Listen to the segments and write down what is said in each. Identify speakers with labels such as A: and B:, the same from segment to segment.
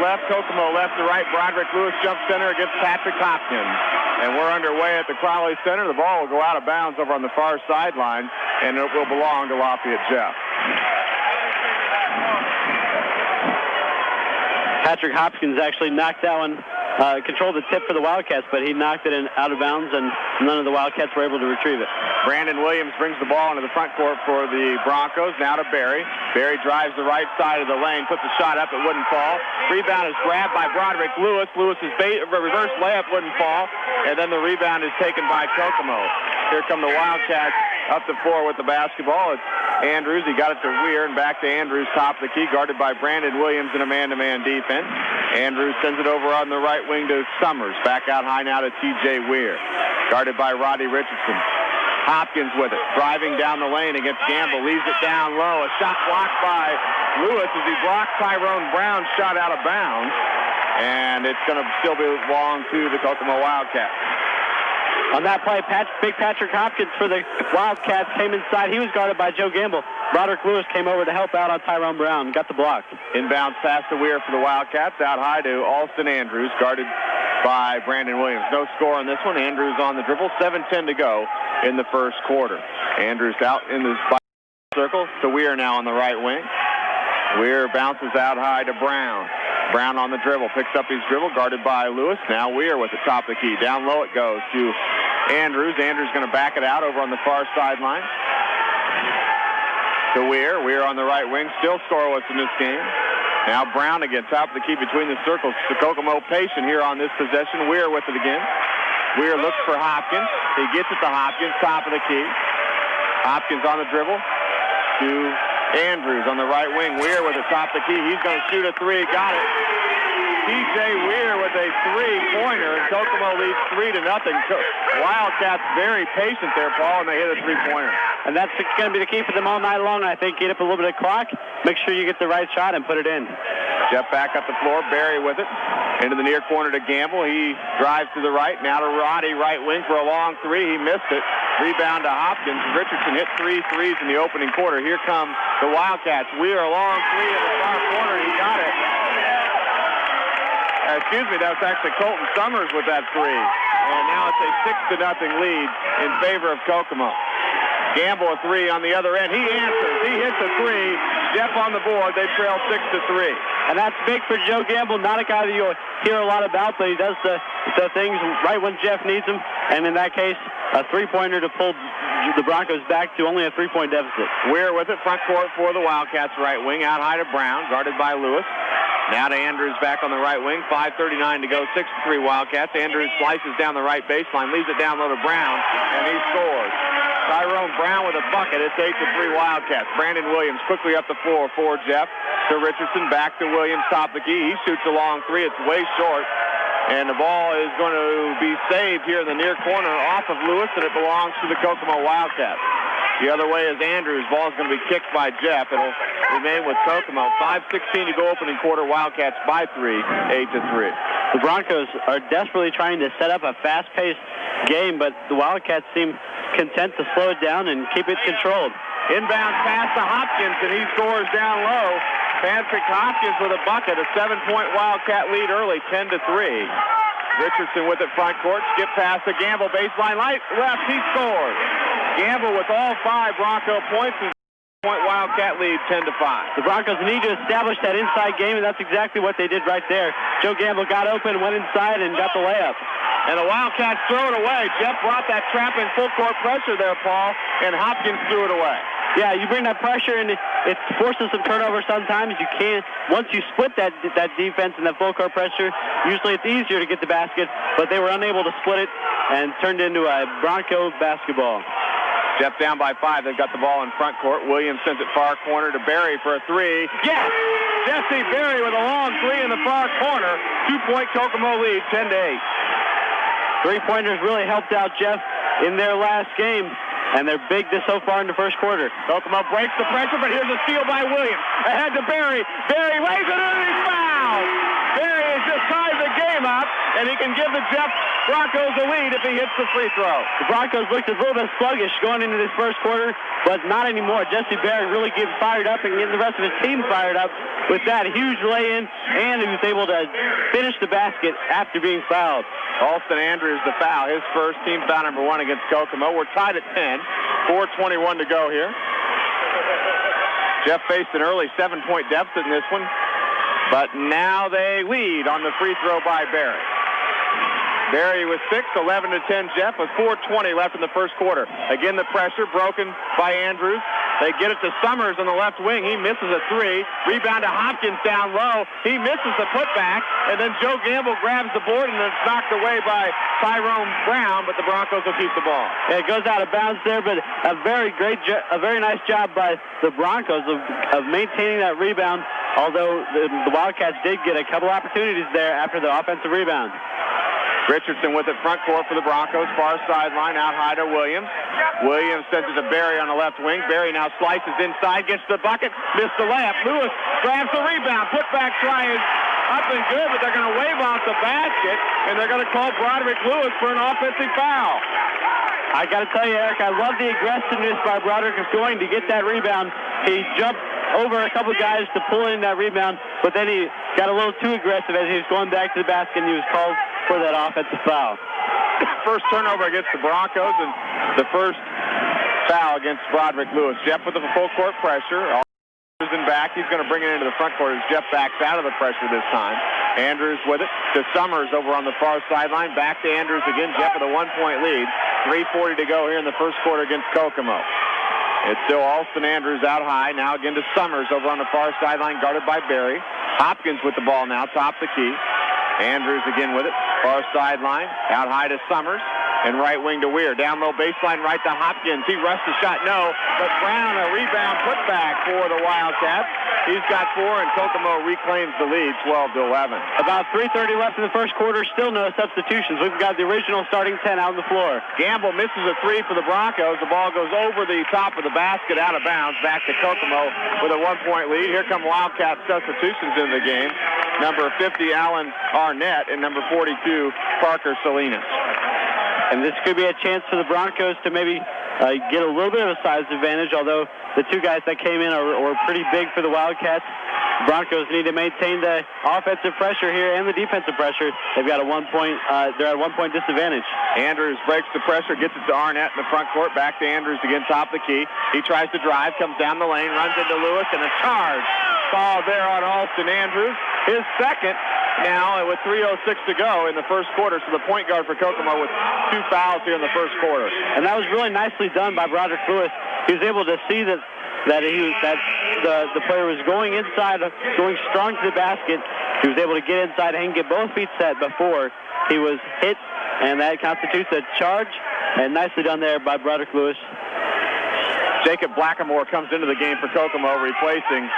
A: Left, Kokomo left to right. Broderick Lewis jumps center against Patrick Hopkins. And we're underway at the Crowley Center. The ball will go out of bounds over on the far sideline, and it will belong to Lafayette Jeff.
B: Patrick Hopkins actually knocked that one, controlled the tip for the Wildcats, but he knocked it out of bounds, and none of the Wildcats were able to retrieve it.
A: Brandon Williams brings the ball into the front court for the Broncos. Now to Barry. Barry drives the right side of the lane, puts a shot up, it wouldn't fall. Rebound is grabbed by Broderick Lewis. Lewis's reverse layup wouldn't fall, and then the rebound is taken by Kokomo. Here come the Wildcats up the floor with the basketball. It's Andrews. He got it to Weir, and back to Andrews, top of the key, guarded by Brandon Williams in a man-to-man defense. Andrews sends it over on the right wing to Summers. Back out high now to T.J. Weir, guarded by Roddy Richardson. Hopkins with it, driving down the lane against Gamble, leaves it down low. A shot blocked by Lewis as he blocked Tyrone Brown's shot out of bounds, and it's going to still belong to the Kokomo Wildcats.
B: On that play, big Patrick Hopkins for the Wildcats came inside. He was guarded by Joe Gamble. Broderick Lewis came over to help out on Tyrone Brown, got the block.
A: Inbounds pass to Weir for the Wildcats, out high to Alston Andrews, guarded by Brandon Williams. No score on this one. Andrews on the dribble. 7:10 to go in the first quarter. Andrews out in the circle to Weir now on the right wing. Weir bounces out high to Brown. Brown on the dribble, picks up his dribble, guarded by Lewis. Now Weir with the top of the key. Down low it goes to Andrews. Andrews going to back it out over on the far sideline to Weir. Weir on the right wing, still scoreless in this game. Now Brown again, top of the key between the circles. The Kokomo patient here on this possession. Weir with it again. Weir looks for Hopkins. He gets it to Hopkins, top of the key. Hopkins on the dribble to Andrews on the right wing. Weir with the top of the key. He's going to shoot a three. Got it. T.J. Weir with a three-pointer, and Kokomo leads 3-0. Wildcats very patient there, Paul, and they hit a three-pointer.
B: And that's going to be the key for them all night long. I think get up a little bit of clock, make sure you get the right shot, and put it in.
A: Jeff back up the floor. Barry with it. Into the near corner to Gamble. He drives to the right. Now to Roddy, right wing for a long three. He missed it. Rebound to Hopkins. Richardson hit 3 threes in the opening quarter. Here come the Wildcats. Weir, a long three in the far corner. He got it. Excuse me, that was actually Colton Summers with that three. And now it's a 6-0 lead in favor of Kokomo. Gamble a three on the other end. He answers. He hits a three. Jeff on the board. They trail 6-3.
B: And that's big for Joe Gamble. Not a guy that you'll hear a lot about, but he does the things right when Jeff needs them. And in that case, a three-pointer to pull the Broncos back to only a 3-point deficit.
A: Weir with it, front court for the Wildcats right wing. Out high to Brown, guarded by Lewis. Now to Andrews back on the right wing. 5:39 to go, 6-3 Wildcats. Andrews slices down the right baseline, leaves it down low to Brown, and he scores. Tyrone Brown with a bucket. It's 8-3 Wildcats. Brandon Williams quickly up the floor for Jeff to Richardson. Back to Williams, top of the key. He shoots a long three. It's way short. And the ball is going to be saved here in the near corner off of Lewis, and it belongs to the Kokomo Wildcats. The other way is Andrews. Ball is going to be kicked by Jeff. It'll remain with Kokomo. 5:16 to go opening quarter. Wildcats by 3, 8-3.
B: The Broncos are desperately trying to set up a fast-paced game, but the Wildcats seem content to slow it down and keep it controlled.
A: Inbound pass to Hopkins, and he scores down low. Patrick Hopkins with a bucket. A 7-point Wildcat lead early, 10-3. Richardson with it front court. Skip pass to Gamble. Baseline light left. He scores. Gamble with all 5 Bronco points. Point Wildcat lead 10-5.
B: The Broncos need to establish that inside game, and that's exactly what they did right there. Joe Gamble got open, went inside, and got the layup.
A: And the Wildcats throw it away. Jeff brought that trap in full court pressure there, Paul, and Hopkins threw it away.
B: Yeah, you bring that pressure, and it forces some turnover sometimes. You can't, once you split that defense and that full court pressure, usually it's easier to get the basket, but they were unable to split it and turned into a Bronco basketball.
A: Jeff down by 5. They've got the ball in front court. Williams sends it far corner to Barry for a three. Yes! Jesse Barry with a long three in the far corner. 2-point Kokomo lead, 10-8.
B: Three-pointers really helped out Jeff in their last game, and they're big so far in the first quarter.
A: Kokomo breaks the pressure, but here's a steal by Williams. Ahead to Barry. Barry lays it in and he's fouled. Barry has just tied the game timeout, and he can give the Jeff Broncos a lead if he hits the free throw.
B: The Broncos looked a little bit sluggish going into this first quarter, but not anymore. Jesse Berry really getting fired up and getting the rest of his team fired up with that huge lay-in, and he was able to finish the basket after being fouled.
A: Alston Andrews the foul, his first, team foul number 1 against Kokomo. We're tied at 10, 4:21 to go here. Jeff faced an early 7-point deficit in this one, but now they lead on the free throw by Berry. Berry with 6, 11-10 Jeff with 4:20 left in the first quarter. Again, the pressure broken by Andrews. They get it to Summers on the left wing. He misses a 3. Rebound to Hopkins down low. He misses the putback, and then Joe Gamble grabs the board, and it's knocked away by Tyrone Brown, but the Broncos will keep the ball.
B: Yeah, it goes out of bounds there, but a very nice job by the Broncos of maintaining that rebound, although the Wildcats did get a couple opportunities there after the offensive rebound.
A: Richardson with it front court for the Broncos, far sideline, out high to Williams. Williams sends it to Berry on the left wing. Berry now slices inside, gets the bucket, missed the layup. Lewis grabs the rebound. Putback try is up and good, but they're going to wave off the basket, and they're going to call Broderick Lewis for an offensive foul.
B: I got to tell you, Eric, I love the aggressiveness by Broderick of going to get that rebound. He jumped over a couple guys to pull in that rebound, but then he got a little too aggressive as he was going back to the basket, and he was called for that offensive foul.
A: First turnover against the Broncos, and the first foul against Broderick Lewis. Jeff with the full court pressure. Andrews in back. He's going to bring it into the front court as Jeff backs out of the pressure this time. Andrews with it to Summers over on the far sideline. Back to Andrews again. Jeff with a 1-point lead. 3:40 to go here in the first quarter against Kokomo. It's still Alston Andrews out high. Now again to Summers over on the far sideline, guarded by Berry. Hopkins with the ball now, top the key. Andrews again with it. Far sideline, out high to Summers. And right wing to Weir. Down low baseline right to Hopkins. He rushed the shot, no. But Brown, a rebound putback for the Wildcats. He's got 4, and Kokomo reclaims the lead, 12-11.
B: About 3:30 left in the first quarter. Still no substitutions. We've got the original starting 10 out on the floor.
A: Gamble misses a 3 for the Broncos. The ball goes over the top of the basket, out of bounds. Back to Kokomo with a 1-point lead. Here come Wildcat substitutions in the game. Number 50, Alan Arnett, and number 42, Parker Salinas.
B: And this could be a chance for the Broncos to maybe get a little bit of a size advantage, although the two guys that came in are pretty big for the Wildcats. The Broncos need to maintain the offensive pressure here and the defensive pressure. They've got a 1-point, they're at a 1-point disadvantage.
A: Andrews breaks the pressure, gets it to Arnett in the front court, back to Andrews again, top the key. He tries to drive, comes down the lane, runs into Lewis, and a charge. Foul there on Alston Andrews. His second now with 3:06 to go in the first quarter. So the point guard for Kokomo with 2 fouls here in the first quarter.
B: And that was really nicely done by Broderick Lewis. He was able to see that the player was going inside, going strong to the basket. He was able to get inside and get both feet set before he was hit, and that constitutes a charge. And nicely done there by Broderick Lewis.
A: Jacob Blackamore comes into the game for Kokomo, replacing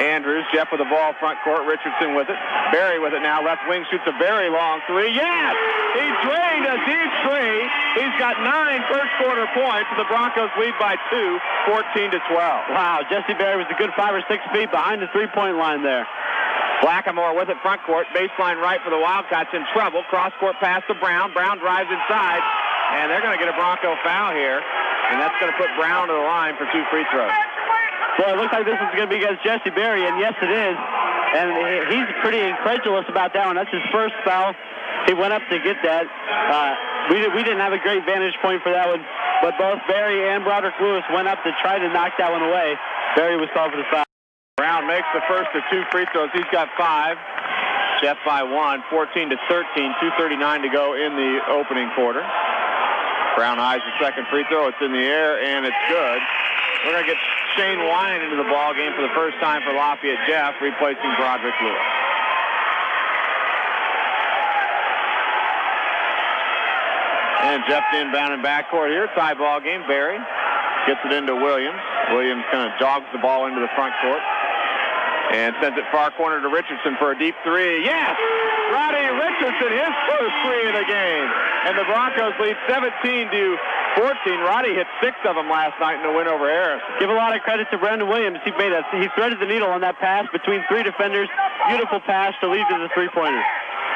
A: Andrews. Jeff with the ball front court. Richardson with it. Berry with it now. Left wing shoots a very long 3. Yes! He drained a deep 3. He's got 9 first quarter points. The Broncos lead by 2, 14-12.
B: Wow, Jesse Berry was a good 5 or 6 feet behind the three-point line there.
A: Blackamore with it front court. Baseline right for the Wildcats, in trouble. Cross court pass to Brown. Brown drives inside. And they're going to get a Bronco foul here. And that's going to put Brown to the line for 2 free throws.
B: Well, it looks like this is going to be against Jesse Berry, and yes, it is. And he's pretty incredulous about that one. That's his first foul. He went up to get that. We didn't have a great vantage point for that one, but both Berry and Broderick Lewis went up to try to knock that one away. Berry was called for the foul.
A: Brown makes the first of 2 free throws. He's got 5. Jeff by 1, 14-13, 2:39 to go in the opening quarter. Brown eyes the second free throw. It's in the air, and it's good. We're going to get Shane Wine into the ball game for the first time for Lafayette Jeff, replacing Broderick Lewis. And Jeff inbound in backcourt here. Tie ball game. Berry gets it into Williams. Williams kind of jogs the ball into the front court and sends it far corner to Richardson for a deep 3. Yes! Roddy Richardson, his first 3 of the game. And the Broncos lead 17-14. Roddy hit 6 of them last night in the win over Harris.
B: Give a lot of credit to Brandon Williams. He threaded the needle on that pass between 3 defenders. Beautiful pass to lead to the three-pointer.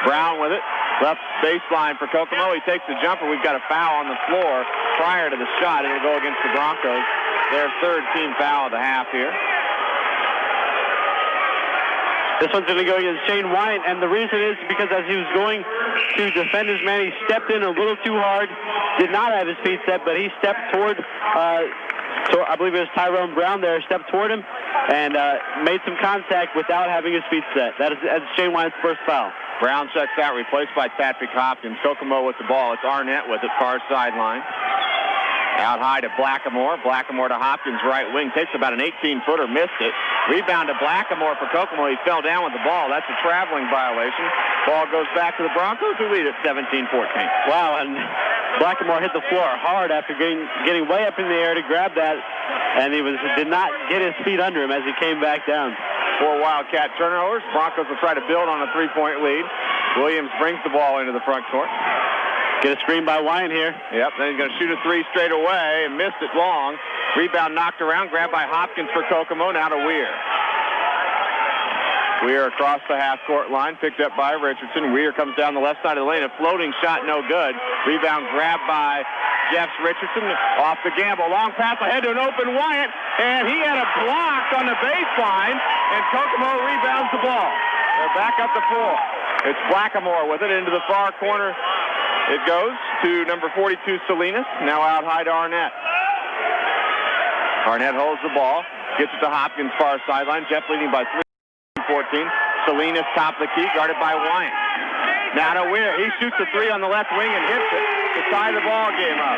A: Brown with it. Left baseline for Kokomo. He takes the jumper. We've got a foul on the floor prior to the shot. It'll go against the Broncos. Their third team foul of the half here.
B: This one's going to go against Shane Wyatt, and the reason is because as he was going to defend his man, he stepped in a little too hard, did not have his feet set, but he stepped toward, I believe it was Tyrone Brown there, stepped toward him and made some contact without having his feet set. That's Shane Wyatt's first foul.
A: Brown checks out, replaced by Patrick Hopkins. Kokomo with the ball. It's Arnett with it, far sideline. Out high to Blackamore. Blackamore to Hopkins, right wing. Takes about an 18-footer, missed it. Rebound to Blackamore for Kokomo. He fell down with the ball. That's a traveling violation. Ball goes back to the Broncos, who lead at 17-14.
B: Wow, and Blackamore hit the floor hard after getting way up in the air to grab that, and he did not get his feet under him as he came back down.
A: 4 Wildcat turnovers. Broncos will try to build on a 3-point lead. Williams brings the ball into the front court.
B: Get a screen by Wyatt here.
A: Yep, then he's going to shoot a three straight away and missed it long. Rebound knocked around, grabbed by Hopkins for Kokomo, now to Weir. Weir across the half-court line, picked up by Richardson. Weir comes down the left side of the lane, a floating shot, no good. Rebound grabbed by Jeffs Richardson, off the gamble. Long pass ahead to an open Wyatt, and he had a block on the baseline, and Kokomo rebounds the ball. They're back up the floor. It's Blackamore with it into the far corner. It goes to number 42, Salinas. Now out high to Arnett. Arnett holds the ball, gets it to Hopkins, far sideline. Jeff leading by 3-14. Salinas top of the key, guarded by Wyatt. Now to Weir. He shoots a three on the left wing and hits it to tie the ball game up.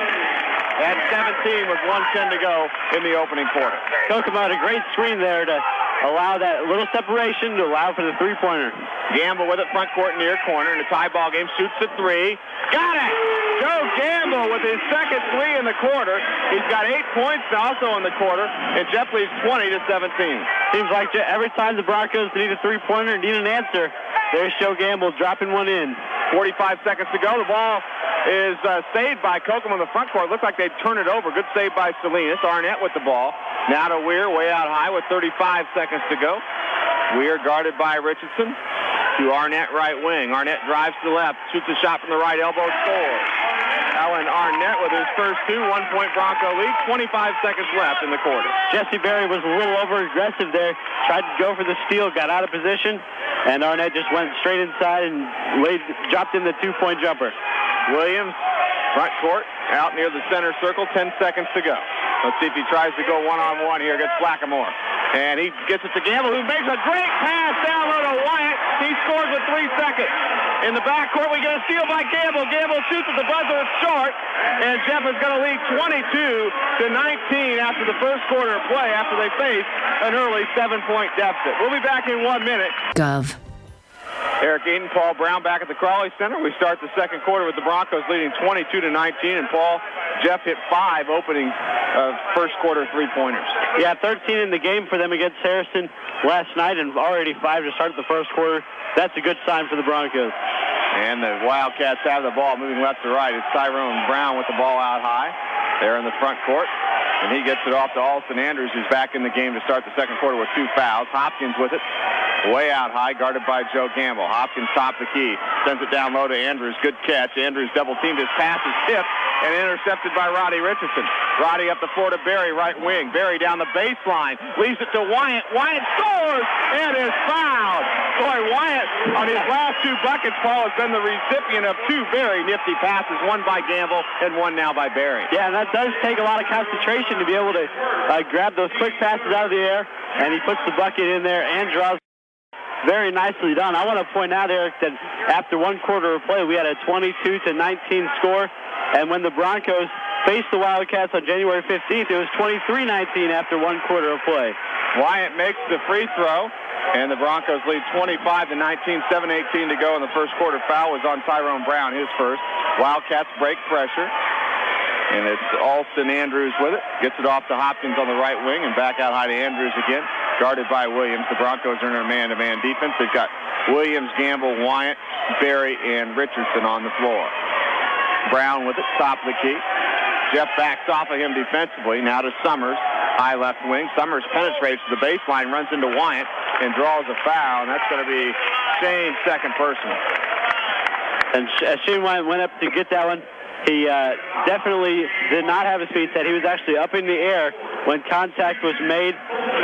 A: At 17 with 1:10 to go in the opening quarter.
B: Kokomo had a great screen there to allow that little separation to allow for the three-pointer.
A: Gamble with it, front court near corner in a tie ball game. Shoots a three. Got it! Joe Gamble with his second three in the quarter. He's got 8 points also in the quarter, and Jeff leads 20-17.
B: Seems like every time the Broncos need a three-pointer, need an answer, there's Joe Gamble dropping one in.
A: 45 seconds to go. The ball is saved by Kokomo in the front court. Looks like they'd turn it over. Good save by Salinas. Arnett with the ball. Now to Weir, way out high with 35 seconds to go. Weir guarded by Richardson. To Arnett, right wing. Arnett drives to the left, shoots a shot from the right elbow, scores. Alan Arnett with his first 2, 1-point Bronco lead. 25 seconds left in the quarter.
B: Jesse Berry was a little over-aggressive there. Tried to go for the steal, got out of position, and Arnett just went straight inside and dropped in the 2-point jumper.
A: Williams, front court, out near the center circle, 10 seconds to go. Let's see if he tries to go one-on-one here against Blackamore. And he gets it to Gamble, who makes a great pass down low to Wyatt. He scores with 3 seconds. In the backcourt, we get a steal by Gamble. Gamble shoots at the buzzer, it's short. And Jeff is going to lead 22-19 after the first quarter of play, after they face an early 7-point deficit. We'll be back in 1 minute.
C: Gov.
A: Eric Eaton, Paul Brown back at the Crawley Center. We start the second quarter with the Broncos leading 22-19, and Jeff hit 5 opening first quarter three-pointers.
B: Yeah, 13 in the game for them against Harrison last night, and already 5 to start the first quarter. That's a good sign for the Broncos.
A: And the Wildcats have the ball moving left to right. It's Tyrone Brown with the ball out high there in the front court. And he gets it off to Alston Andrews, who's back in the game to start the second quarter with 2 fouls. Hopkins with it, way out high, guarded by Joe Gamble. Hopkins top the key, sends it down low to Andrews. Good catch. Andrews double-teamed. His pass is tipped and intercepted by Roddy Richardson. Roddy up the floor to Berry, right wing. Berry down the baseline, leaves it to Wyatt. Wyatt scores and is fouled. Boy, Wyatt on his last 2 buckets, Paul, has been the recipient of 2 very nifty passes, one by Gamble and one now by Berry.
B: Yeah, and that does take a lot of concentration to be able to grab those quick passes out of the air, and he puts the bucket in there and draws. Very nicely done. I want to point out, Eric, that after 1 quarter of play, we had a 22-19 score, and when the Broncos faced the Wildcats on January 15th, it was 23-19 after 1 quarter of play.
A: Wyatt makes the free throw, and the Broncos lead 25-19, 7:18 to go in the first quarter. Foul was on Tyrone Brown, his first. Wildcats break pressure. And it's Alston Andrews with it. Gets it off to Hopkins on the right wing and back out high to Andrews again. Guarded by Williams. The Broncos are in a man-to-man defense. They've got Williams, Gamble, Wyatt, Berry, and Richardson on the floor. Brown with it, top of the key. Jeff backs off of him defensively. Now to Summers, high left wing. Summers penetrates to the baseline, runs into Wyatt, and draws a foul. And that's going to be Shane's second personal.
B: And as Shane went up to get that one, he definitely did not have his feet set. He was actually up in the air when contact was made,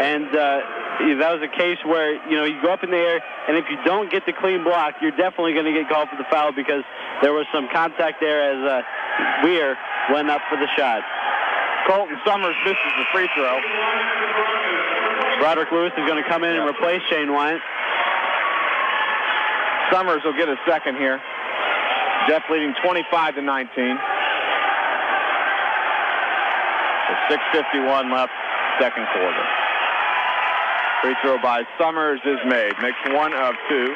B: and that was a case where, you go up in the air, and if you don't get the clean block, you're definitely going to get called for the foul because there was some contact there as Weir went up for the shot.
A: Colton Summers misses the free throw.
B: Broderick Lewis is going to come in and replace Shane Wyatt.
A: Summers will get a second here. Jeff leading 25-19. With 6:51 left, second quarter. Free throw by Summers is made. Makes one of two.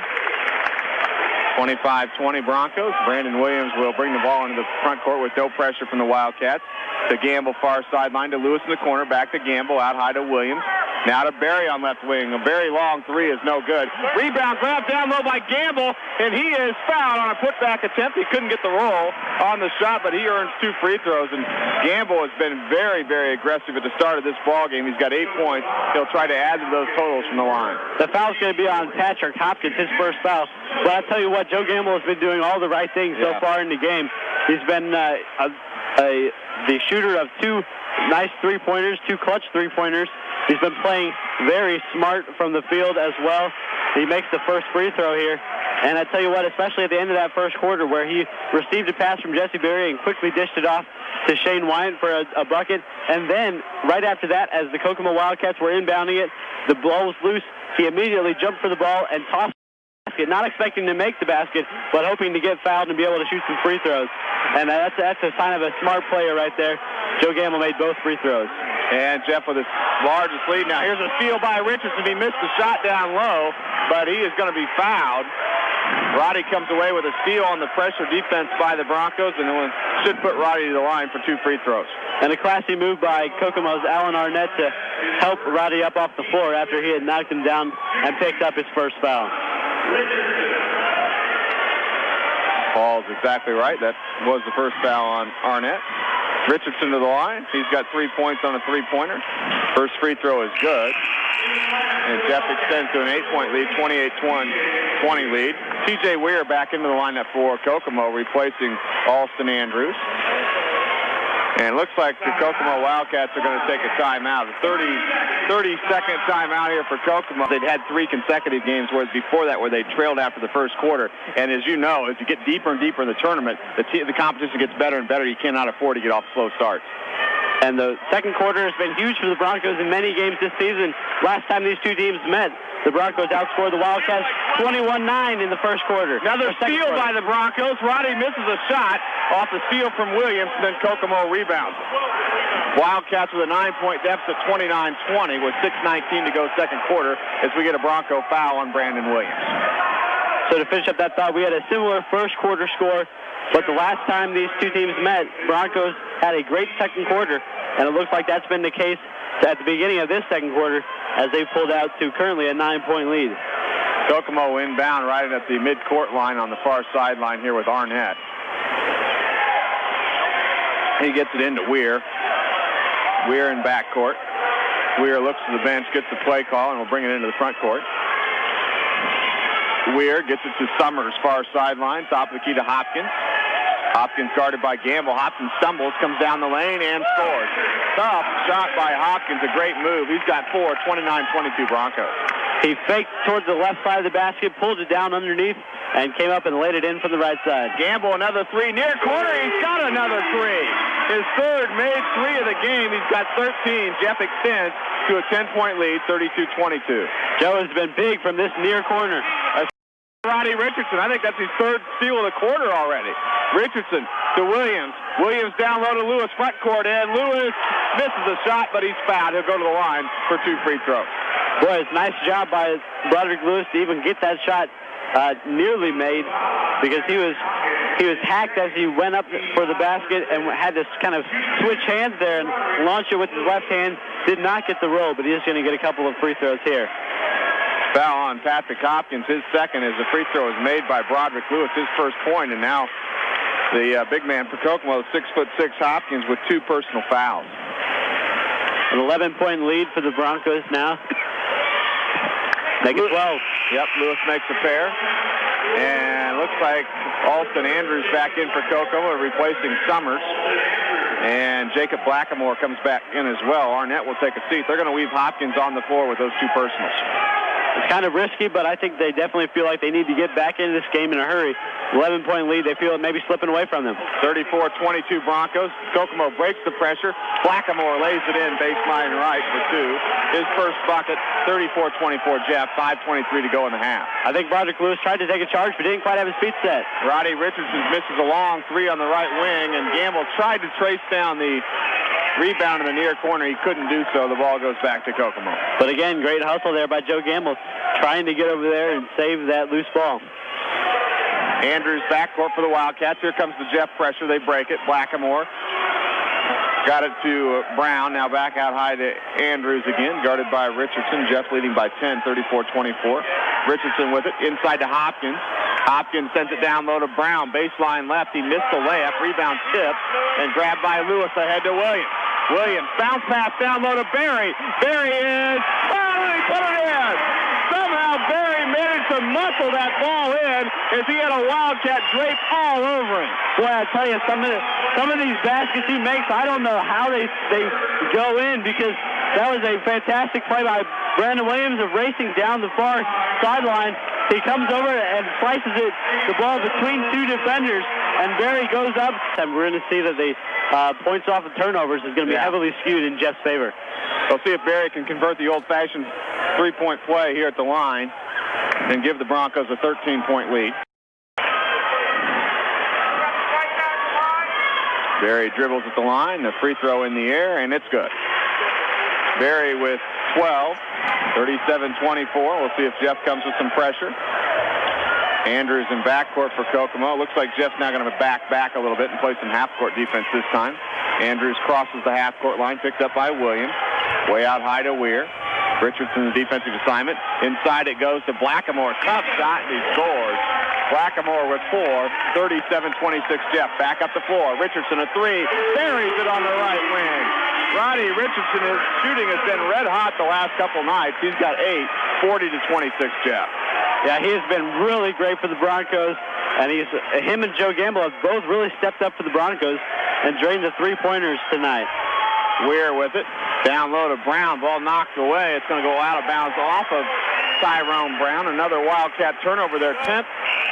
A: 25-20 Broncos. Brandon Williams will bring the ball into the front court with no pressure from the Wildcats. To Gamble, far sideline to Lewis in the corner. Back to Gamble, out high to Williams. Now to Berry on left wing. A very long three is no good. Rebound grab down low by Gamble, and he is fouled on a putback attempt. He couldn't get the roll on the shot, but he earns two free throws. And Gamble has been very, very aggressive at the start of this ball game. He's got 8 points. He'll try to add to those totals from the line.
B: The foul's going to be on Patrick Hopkins, his first foul. But I'll tell you what, Joe Gamble has been doing all the right things so far in the game. He's been the shooter of two nice three-pointers, two clutch three-pointers. He's been playing very smart from the field as well. He makes the first free throw here. And I tell you what, especially at the end of that first quarter where he received a pass from Jesse Berry and quickly dished it off to Shane Wyatt for a bucket. And then right after that, as the Kokomo Wildcats were inbounding it, the ball was loose. He immediately jumped for the ball and tossed the basket, not expecting to make the basket, but hoping to get fouled and be able to shoot some free throws. And that's a sign of a smart player right there. Joe Gamble made both free throws.
A: And Jeff with his largest lead. Now here's a steal by Richardson. He missed the shot down low, but he is going to be fouled. Roddy comes away with a steal on the pressure defense by the Broncos, and then should put Roddy to the line for two free throws.
B: And a classy move by Kokomo's Alan Arnett to help Roddy up off the floor after he had knocked him down and picked up his first foul.
A: Paul's exactly right. That was the first foul on Arnett. Richardson to the line. He's got 3 points on a three-pointer. First free throw is good. And Jeff extends to an 8-point lead, 28-20 lead. T.J. Weir back into the lineup for Kokomo, replacing Alston Andrews. And it looks like the Kokomo Wildcats are going to take a timeout. A 30-second timeout here for Kokomo. They'd had 3 consecutive games, whereas before that where they trailed after the first quarter. And as you know, as you get deeper and deeper in the tournament, the competition gets better and better. You cannot afford to get off slow starts.
B: And the second quarter has been huge for the Broncos in many games this season. Last time these two teams met, the Broncos outscored the Wildcats 21-9 in the first quarter.
A: Another steal by the Broncos. Roddy misses a shot off the steal from Williams, and then Kokomo rebounds. Wildcats with a 9-point deficit, 29-20, with 6:19 to go second quarter as we get a Bronco foul on Brandon Williams.
B: So to finish up that thought, we had a similar first quarter score, but the last time these two teams met, Broncos had a great second quarter, and it looks like that's been the case at the beginning of this second quarter as they pulled out to currently a 9-point lead.
A: Kokomo inbound right at the mid-court line on the far sideline here with Arnett. He gets it into Weir. Weir in backcourt. Weir looks to the bench, gets the play call, and will bring it into the front court. Weir gets it to Summers, far sideline, top of the key to Hopkins. Hopkins guarded by Gamble. Hopkins stumbles, comes down the lane, and scores. Tough shot by Hopkins, a great move. He's got 4, 29-22 Broncos.
B: He faked towards the left side of the basket, pulled it down underneath, and came up and laid it in from the right side.
A: Gamble, another three. Near corner, he's got another three. His third made 3 of the game. He's got 13. Jeff extends to a 10-point lead, 32-22.
B: Joe has been big from this near corner.
A: Roddy Richardson, I think that's his third steal of the quarter already. Richardson to Williams. Williams down low to Lewis, front court, and Lewis misses a shot, but he's fouled. He'll go to the line for 2 free throws.
B: Boy, it's a nice job by Broderick Lewis to even get that shot nearly made, because he was hacked as he went up for the basket and had to kind of switch hands there and launch it with his left hand. Did not get the roll, but he's going to get a couple of free throws here.
A: Foul on Patrick Hopkins, his second, as the free throw is made by Broderick Lewis, his first point, and now the big man for Kokomo, 6'6" Hopkins, with 2 personal fouls.
B: An 11-point lead for the Broncos now. Make it 12.
A: Yep, Lewis makes a pair. And looks like Alston Andrews back in for Kokomo, replacing Summers. And Jacob Blackamore comes back in as well. Arnett will take a seat. They're going to leave Hopkins on the floor with those two personals.
B: It's kind of risky, but I think they definitely feel like they need to get back into this game in a hurry. 11-point lead, they feel it may be slipping away from them.
A: 34-22 Broncos. Kokomo breaks the pressure. Blackamore lays it in baseline right for two. His first bucket, 34-24 Jeff, 5:23 to go in the half.
B: I think Broderick Lewis tried to take a charge, but didn't quite have his feet set.
A: Roddy Richardson misses a long three on the right wing, and Gamble tried to trace down the rebound in the near corner. He couldn't do so. The ball goes back to Kokomo.
B: But again, great hustle there by Joe Gamble, trying to get over there and save that loose ball.
A: Andrews backcourt for the Wildcats. Here comes the Jeff pressure. They break it. Blackamore got it to Brown. Now back out high to Andrews again, guarded by Richardson. Jeff leading by 10, 34-24. Richardson with it inside to Hopkins. Hopkins sends it down low to Brown. Baseline left. He missed the layup. Rebound tip and grabbed by Lewis ahead to Williams. Williams bounce pass down low to Barry. Barry is, he put it in. Somehow Barry managed to muscle that ball in as he had a Wildcat draped all over him.
B: Boy, I tell you, some of these baskets he makes, I don't know how they go in, because that was a fantastic play by Brandon Williams of racing down the far sideline. He comes over and slices the ball between two defenders, and Barry goes up. And we're going to see that the points off of turnovers is going to be heavily skewed in Jeff's favor.
A: We'll see if Barry can convert the old-fashioned three-point play here at the line and give the Broncos a 13-point lead. Barry dribbles at the line, the free throw in the air, and it's good. Barry with 12, 37-24. We'll see if Jeff comes with some pressure. Andrews in backcourt for Kokomo. Looks like Jeff's now going to back a little bit and play some half-court defense this time. Andrews crosses the half-court line, picked up by Williams. Way out high to Weir. Richardson's defensive assignment. Inside it goes to Blackamore. Tough shot, and he scores. Blackamore with 4, 37-26 Jeff. Back up the floor. Richardson a three. Buries it on the right wing. Roddy Richardson, his shooting has been red hot the last couple nights. He's got 8, 40-26 Jeff.
B: Yeah, he has been really great for the Broncos, and him and Joe Gamble have both really stepped up for the Broncos and drained the three-pointers tonight.
A: Weir with it. Down low to Brown. Ball knocked away. It's going to go out of bounds off of Tyrone Brown. Another Wildcat turnover, their 10th.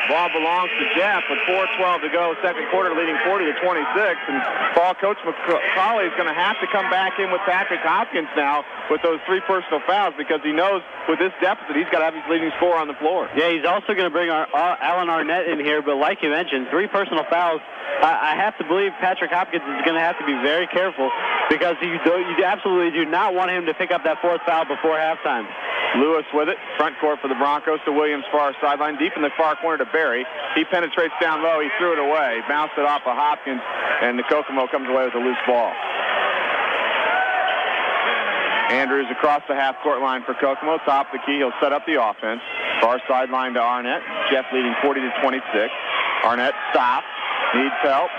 A: Ball belongs to Jeff with 4:12 to go. Second quarter, leading 40-26. And ball coach McCauley is going to have to come back in with Patrick Hopkins now with those 3 personal fouls, because he knows with this deficit he's got to have his leading scorer on the floor.
B: Yeah, he's also going to bring Alan Arnett in here, but like you mentioned, 3 personal fouls. I have to believe Patrick Hopkins is going to have to be very careful, because you absolutely do not want him to pick up that 4th foul before halftime.
A: Lewis with it. Front court for the Broncos to Williams, far sideline. Deep in the far corner to Barry. He penetrates down low. He threw it away. Bounced it off of Hopkins, and the Kokomo comes away with a loose ball. Andrews across the half-court line for Kokomo. Top of the key. He'll set up the offense. Far sideline to Arnett. Jeff leading 40-26. Arnett stops. Needs help.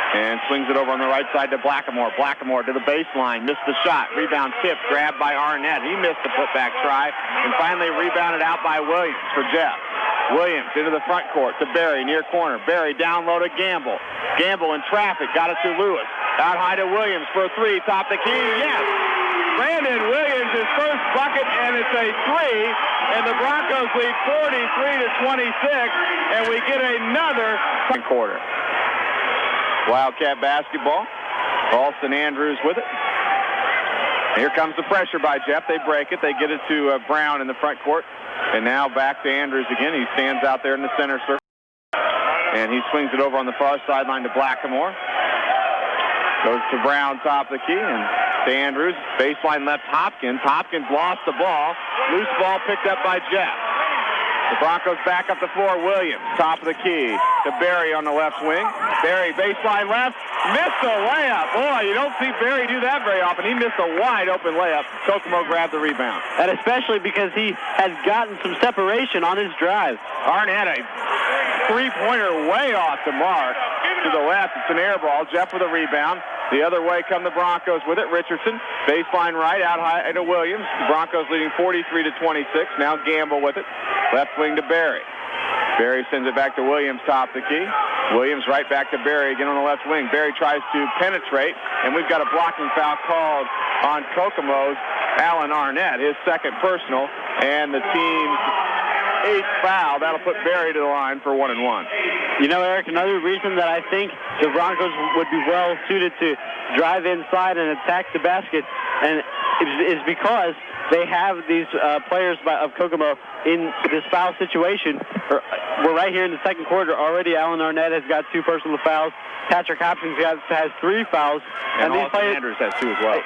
A: And swings it over on the right side to Blackamore. Blackamore to the baseline. Missed the shot. Rebound tip. Grabbed by Arnett. He missed the putback try. And finally rebounded out by Williams for Jeff. Williams into the front court to Barry, near corner. Barry down low to Gamble. Gamble in traffic. Got it to Lewis. Out high to Williams for a three. Top the key. Yes! Brandon Williams, his first bucket, and it's a three. And the Broncos lead 43-26. And we get another quarter. Wildcat basketball. Alston Andrews with it. Here comes the pressure by Jeff. They break it. They get it to Brown in the front court. And now back to Andrews again. He stands out there in the center circle. And he swings it over on the far sideline to Blackamore. Goes to Brown, top of the key, and to Andrews. Baseline left Hopkins. Hopkins lost the ball. Loose ball picked up by Jeff. The Broncos back up the floor. Williams, top of the key, to Barry on the left wing. Barry, baseline left, missed a layup. Boy, you don't see Barry do that very often. He missed a wide open layup. Kokomo grabbed the rebound.
B: And especially because he has gotten some separation on his drive.
A: Arnett, a three-pointer way off the mark. To the left, it's an air ball. Jeff with a rebound. The other way come the Broncos with it. Richardson, baseline right, out high to Williams. The Broncos leading 43-26. Now Gamble with it. Left wing to Barry. Barry sends it back to Williams, top the key. Williams right back to Barry again on the left wing. Barry tries to penetrate, and we've got a blocking foul called on Kokomo's Alan Arnett, his second personal, and the team's 8th foul. That'll put Barry to the line for 1-1.
B: You know, Eric, another reason that I think the Broncos would be well suited to drive inside and attack the basket and is because they have these players of Kokomo in this foul situation. We're right here in the second quarter already. Alan Arnett has got 2 personal fouls. Patrick Hopkins has 3 fouls.
A: And these players, Andrews has 2 as well.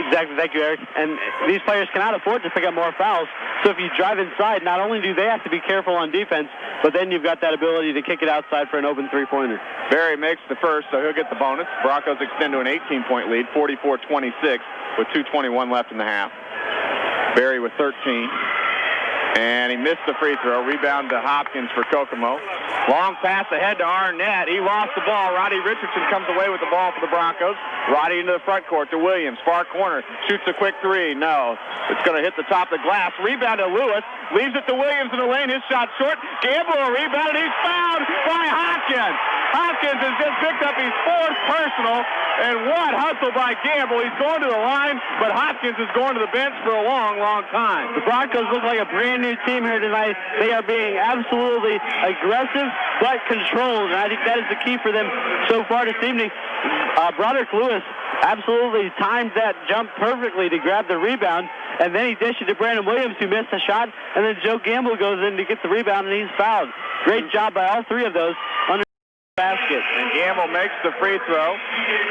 B: Exactly. Thank you, Eric. And these players cannot afford to pick up more fouls. So if you drive inside, not only do they have to be careful on defense, but then you've got that ability to kick it outside for an open three-pointer.
A: Barry makes the first, so he'll get the bonus. Broncos extend to an 18-point lead, 44-26, with 2:21 left in the half. Barry with 13. And he missed the free throw. Rebound to Hopkins for Kokomo. Long pass ahead to Arnett. He lost the ball. Roddy Richardson comes away with the ball for the Broncos. Roddy into the front court to Williams. Far corner. Shoots a quick 3. No. It's going to hit the top of the glass. Rebound to Lewis. Leaves it to Williams in the lane. His shot short. Gamble a rebound, and he's fouled by Hopkins. Hopkins has just picked up his 4th personal. And what hustle by Gamble. He's going to the line, but Hopkins is going to the bench for a long, long time.
B: The Broncos look like a brand new team here tonight. They are being absolutely aggressive but controlled, and I think that is the key for them so far this evening. Broderick Lewis absolutely timed that jump perfectly to grab the rebound, and then he dished it to Brandon Williams, who missed a shot, and then Joe Gamble goes in to get the rebound, and he's fouled. Great job by all 3 of those under basket.
A: And Gamble makes the free throw.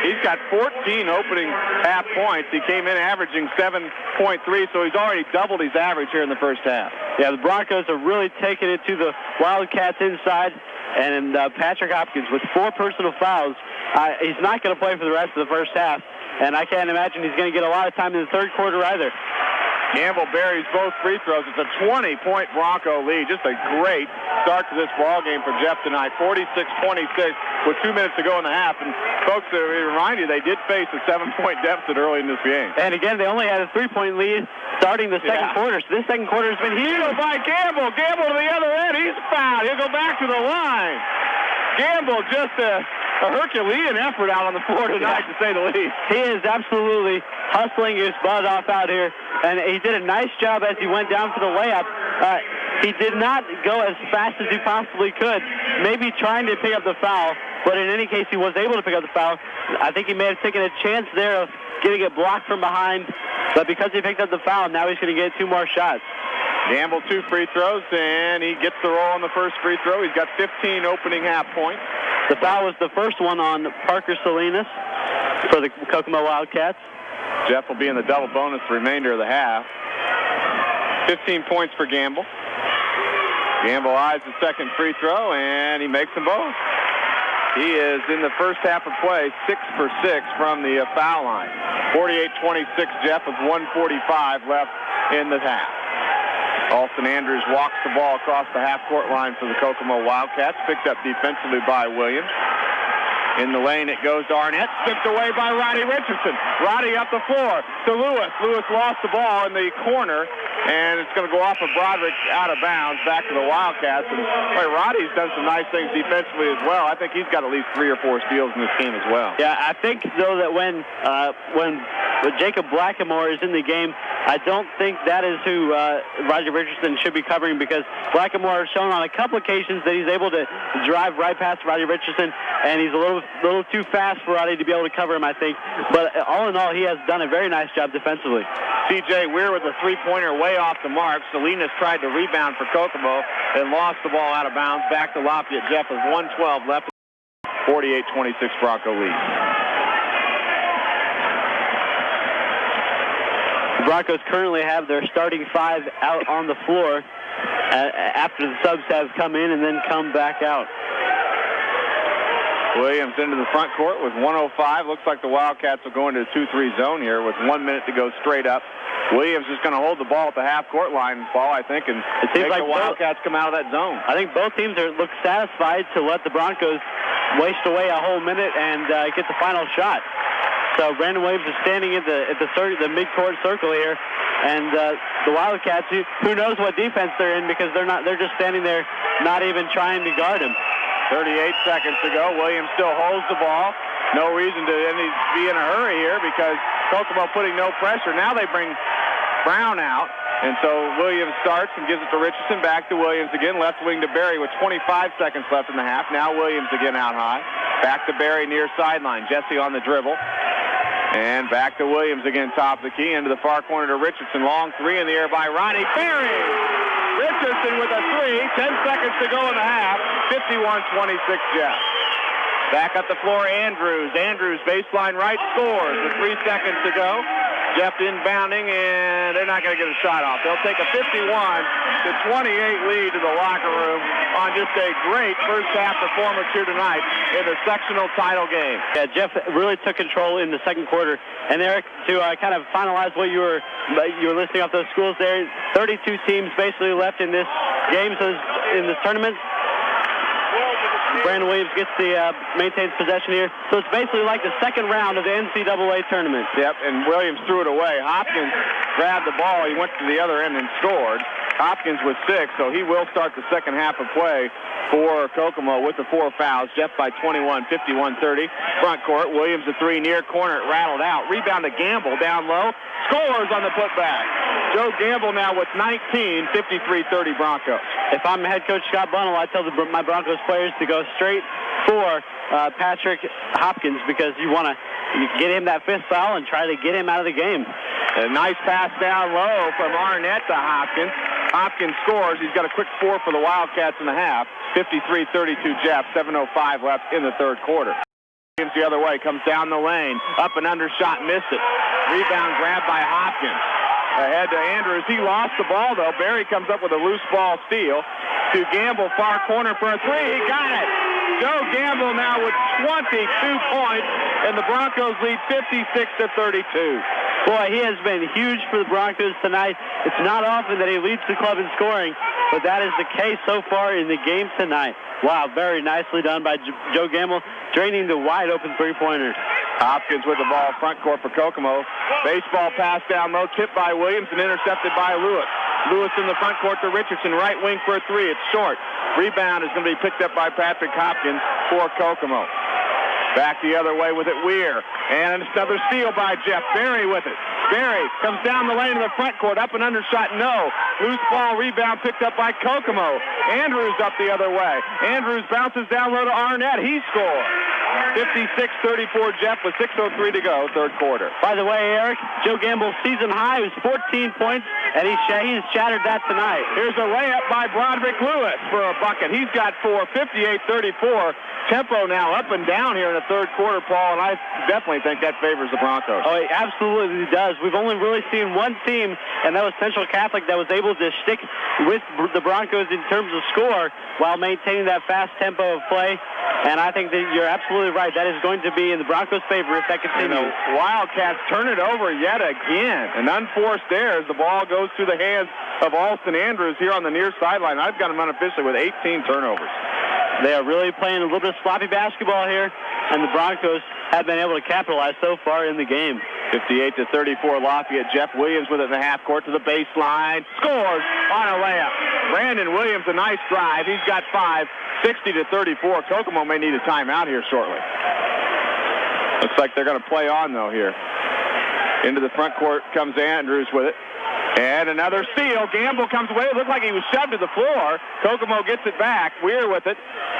A: He's got 14 opening half points. He came in averaging 7.3, so he's already doubled his average here in the first half.
B: Yeah, the Broncos are really taking it to the Wildcats inside, and Patrick Hopkins with 4 personal fouls. He's not going to play for the rest of the first half, and I can't imagine he's going to get a lot of time in the third quarter either.
A: Gamble buries both free throws. It's a 20-point Bronco lead. Just a great start to this ball game for Jeff tonight. 46-26 with 2 minutes to go in the half. And folks, to remind you, they did face a 7-point deficit early in this game.
B: And again, they only had a 3-point lead starting the second quarter. So this second quarter has been huge.
A: By Gamble. Gamble to the other end. He's fouled. He'll go back to the line. Gamble just a Herculean effort out on the floor tonight, to say the least.
B: He is absolutely hustling his butt off out here, and he did a nice job as he went down for the layup. He did not go as fast as he possibly could, maybe trying to pick up the foul, but in any case, he was able to pick up the foul. I think he may have taken a chance there of getting it blocked from behind, but because he picked up the foul, now he's going to get 2 more shots.
A: Gamble 2 free throws, and he gets the roll on the first free throw. He's got 15 opening half points.
B: The foul was the first one on Parker Salinas for the Kokomo Wildcats.
A: Jeff will be in the double bonus the remainder of the half. 15 points for Gamble. Gamble eyes the second free throw, and he makes them both. He is in the first half of play 6 for 6 from the foul line. 48-26, Jeff, with 1:45 left in the half. Alston Andrews walks the ball across the half-court line for the Kokomo Wildcats, picked up defensively by Williams. In the lane it goes to Arnett, stripped away by Roddy Richardson. Roddy up the floor to Lewis. Lewis lost the ball in the corner, and it's going to go off of Broderick out of bounds back to the Wildcats. And boy, Roddy's done some nice things defensively as well. I think he's got at least 3 or 4 steals in this game as well.
B: Yeah, I think, though, that when Jacob Blackamore is in the game, I don't think that is who Roddy Richardson should be covering, because Blackamore has shown on a couple occasions that he's able to drive right past Roddy Richardson, and he's a little too fast for Roddy to be able to cover him, I think. But all in all, he has done a very nice job defensively.
A: C.J. Weir with a 3-pointer way off the mark. Salinas tried to rebound for Kokomo and lost the ball out of bounds. Back to Lafayette. Jeff with 1:12 left. 48-26 Bronco lead.
B: The Broncos currently have their starting 5 out on the floor after the subs have come in and then come back out.
A: Williams into the front court with 1:05. Looks like the Wildcats will go into a 2-3 zone here with 1 minute to go straight up. Williams is going to hold the ball at the half-court line, Paul, I think, and
B: it seems
A: make
B: like
A: the Wildcats come out of that zone.
B: I think both teams look satisfied to let the Broncos waste away a whole minute and get the final shot. So Brandon Williams is standing at the mid-court circle here, and the Wildcats, who knows what defense they're in, because they're just standing there, not even trying to guard him.
A: 38 seconds to go. Williams still holds the ball. No reason to be in a hurry here because Kokomo putting no pressure. Now they bring Brown out, and so Williams starts and gives it to Richardson. Back to Williams again. Left wing to Berry with 25 seconds left in the half. Now Williams again out high. Back to Berry near sideline. Jesse on the dribble. And back to Williams again, top of the key. Into the far corner to Richardson. Long three in the air by Ronnie Berry. Richardson with a three. 10 seconds to go in the half. 51-26 Jeff. Back up the floor, Andrews. Andrews, baseline right, scores with 3 seconds to go. Jeff inbounding, and they're not going to get a shot off. They'll take a 51-28 lead to the locker room on just a great first half performance here tonight in the sectional title game.
B: Yeah, Jeff really took control in the second quarter. And Eric, to kind of finalize what you were listing off those schools there, 32 teams basically left in this game, so in this tournament. Brandon Williams maintains possession here. So it's basically like the second round of the NCAA tournament.
A: Yep, and Williams threw it away. Hopkins grabbed the ball. He went to the other end and scored. Hopkins with 6, so he will start the second half of play for Kokomo with the 4 fouls. Jeff by 21, 51-30. Front court, Williams a 3 near corner. It rattled out. Rebound to Gamble down low. Scores on the putback. Joe Gamble now with 19, 53-30 Broncos.
B: If I'm head coach Scott Bunnell, I tell my Broncos players to go straight for Patrick Hopkins, because you want to get him that 5th foul and try to get him out of the game.
A: A nice pass down low from Arnett to Hopkins. Hopkins scores. He's got a quick 4 for the Wildcats in the half. 53-32 Jeff. 7:05 left in the third quarter. Williams the other way. Comes down the lane. Up and under shot. Missed it. Rebound grabbed by Hopkins. Ahead to Andrews. He lost the ball, though. Barry comes up with a loose ball steal. To Gamble, far corner for a 3. He got it. Joe Gamble now with 22 points, and the Broncos lead 56-32.
B: Boy, he has been huge for the Broncos tonight. It's not often that he leads the club in scoring, but that is the case so far in the game tonight. Wow, very nicely done by Joe Gamble, draining the wide-open three-pointer.
A: Hopkins with the ball, front court for Kokomo. Baseball pass down low, tipped by Williams and intercepted by Lewis. Lewis in the front court to Richardson, right wing for a 3. It's short. Rebound is going to be picked up by Patrick Hopkins for Kokomo. Back the other way with it, Weir. And another steal by Jeff. Berry with it. Berry comes down the lane to the front court. Up and under shot, no. Loose ball, rebound picked up by Kokomo. Andrews up the other way. Andrews bounces down low to Arnett. He scores. 56-34 Jeff with 6:03 to go, third quarter.
B: By the way, Eric, Joe Gamble's season high was 14 points, and he's shattered that tonight.
A: Here's a layup by Broderick Lewis for a bucket. He's got 4, 58-34. Tempo now up and down here in the third quarter, Paul, and I definitely think that favors the Broncos.
B: Oh, it absolutely does. We've only really seen one team, and that was Central Catholic, that was able to stick with the Broncos in terms of score while maintaining that fast tempo of play. And I think that you're absolutely right. That is going to be in the Broncos' favor if that continues.
A: And the Wildcats turn it over yet again. An unforced error as the ball goes through the hands of Alston Andrews here on the near sideline. I've got him unofficially with 18 turnovers.
B: They are really playing a little bit of sloppy basketball here, and the Broncos have been able to capitalize so far in the game.
A: 58-34 Lafayette. Jeff Williams with it in the half court to the baseline. Scores on a layup. Brandon Williams, a nice drive. He's got 5. 60-34. Kokomo may need a timeout here shortly. Looks like they're going to play on, though, here. Into the front court comes Andrews with it. And another steal. Gamble comes away. It looked like he was shoved to the floor. Kokomo gets it back. Weir with it.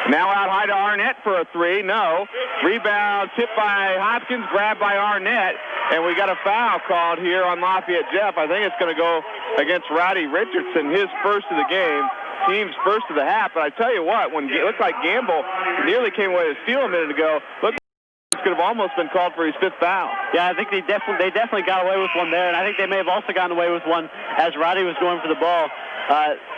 A: Now out high to Arnett for a 3. No. Rebound tipped by Hopkins, grabbed by Arnett. And we got a foul called here on Lafayette Jeff. I think it's going to go against Roddy Richardson, his first of the game. Team's first of the half. But I tell you what, when it looked like Gamble nearly came away with a steal a minute ago, look, could have almost been called for his 5th foul.
B: Yeah, I think they definitely got away with one there, and I think they may have also gotten away with one as Roddy was going for the ball.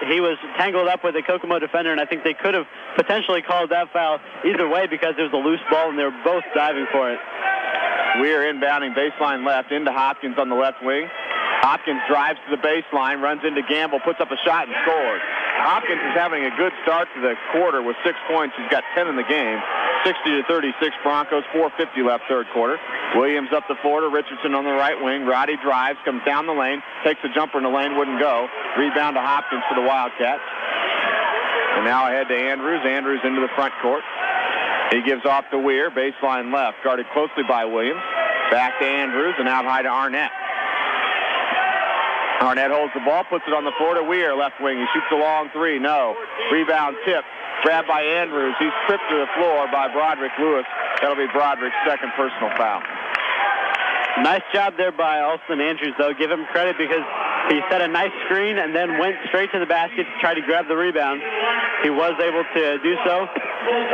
B: He was tangled up with a Kokomo defender, and I think they could have potentially called that foul either way because it was a loose ball, and they were both diving for it.
A: We're inbounding baseline left into Hopkins on the left wing. Hopkins drives to the baseline, runs into Gamble, puts up a shot, and scores. Hopkins is having a good start to the quarter with 6 points. He's got 10 in the game. 60-36 Broncos, 4:50 left third quarter. Williams up the floor to Richardson on the right wing. Roddy drives, comes down the lane, takes a jumper in the lane, wouldn't go. Rebound to Hopkins for the Wildcats. And now ahead to Andrews. Andrews into the front court. He gives off to Weir, baseline left, guarded closely by Williams. Back to Andrews and out high to Arnett. Arnett holds the ball, puts it on the floor to Weir, left wing. He shoots a long three, no. Rebound tip, grabbed by Andrews. He's tripped to the floor by Broderick Lewis. That'll be Broderick's second personal foul.
B: Nice job there by Austin Andrews, though. Give him credit because he set a nice screen and then went straight to the basket to try to grab the rebound. He was able to do so,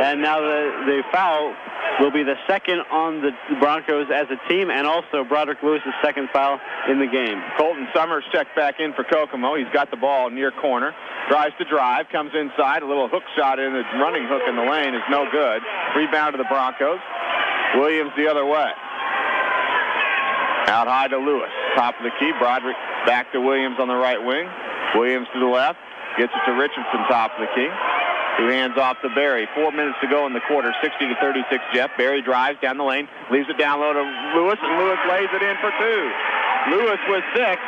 B: and now the foul will be the second on the Broncos as a team, and also Broderick Lewis' second foul in the game.
A: Colton Summers checked back in for Kokomo. He's got the ball near corner. Tries to drive, comes inside. A little hook shot in, the running hook in the lane is no good. Rebound to the Broncos. Williams the other way. Out high to Lewis. Top of the key. Broderick back to Williams on the right wing. Williams to the left. Gets it to Richardson, top of the key. Who hands off to Barry. 4 minutes to go in the quarter. 60-36 Jeff. Barry drives down the lane. Leaves it down low to Lewis, and Lewis lays it in for two. Lewis with 6.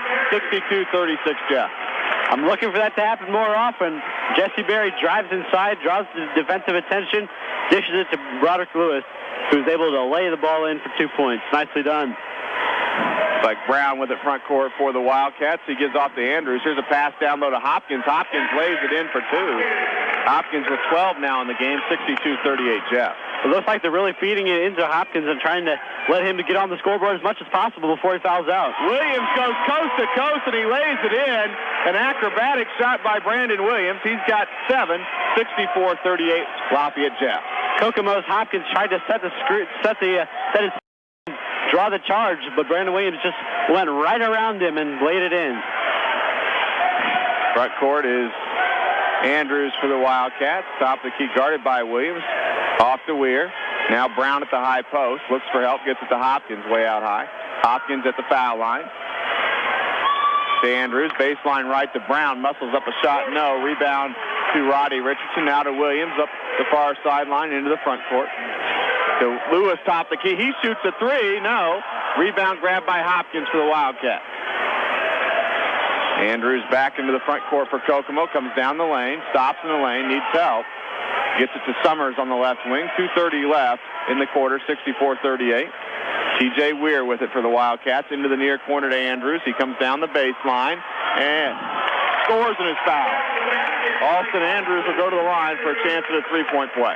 A: 62-36 Jeff.
B: I'm looking for that to happen more often. Jesse Barry drives inside, draws the defensive attention, dishes it to Broderick Lewis, who's able to lay the ball in for 2 points. Nicely done.
A: Like Brown with it front court for the Wildcats. He gives off to Andrews. Here's a pass down low to Hopkins. Hopkins lays it in for two. Hopkins with 12 now in the game, 62-38 Jeff.
B: It looks like they're really feeding it into Hopkins and trying to let him to get on the scoreboard as much as possible before he fouls out.
A: Williams goes coast to coast and he lays it in. An acrobatic shot by Brandon Williams. He's got 7, 64-38 Lafayette Jeff.
B: Kokomo's Hopkins tried to set his draw the charge, but Brandon Williams just went right around him and laid it in.
A: Front court is Andrews for the Wildcats. Top of the key guarded by Williams. Off to Weir. Now Brown at the high post. Looks for help. Gets it to Hopkins way out high. Hopkins at the foul line. To Andrews. Baseline right to Brown. Muscles up a shot. No. Rebound to Roddy Richardson. Now to Williams up the far sideline into the front court. To Lewis, top the key. He shoots a three. No. Rebound grabbed by Hopkins for the Wildcats. Andrews back into the front court for Kokomo. Comes down the lane. Stops in the lane. Needs help. Gets it to Summers on the left wing. 2:30 left in the quarter. 64-38. T.J. Weir with it for the Wildcats. Into the near corner to Andrews. He comes down the baseline and scores in his foul. Austin Andrews will go to the line for a chance at a three-point play.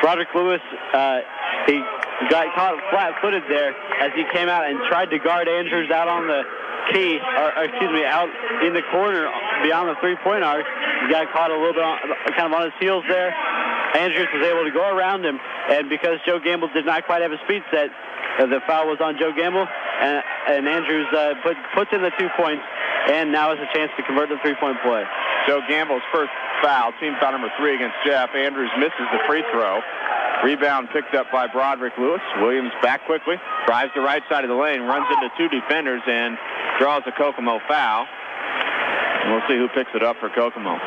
B: Broderick Lewis, he got caught flat-footed there as he came out and tried to guard Andrews out on the key, out in the corner beyond the three-point arc. He got caught a little bit kind of on his heels there. Andrews was able to go around him, and because Joe Gamble did not quite have a speed set, the foul was on Joe Gamble, and Andrews puts in the 2 points, and now has a chance to convert the three-point play.
A: Joe Gamble's first foul, team foul number 3 against Jeff. Andrews misses the free throw. Rebound picked up by Broderick Lewis. Williams back quickly, drives the right side of the lane, runs into 2 defenders, and draws a Kokomo foul. And we'll see who picks it up for Kokomo.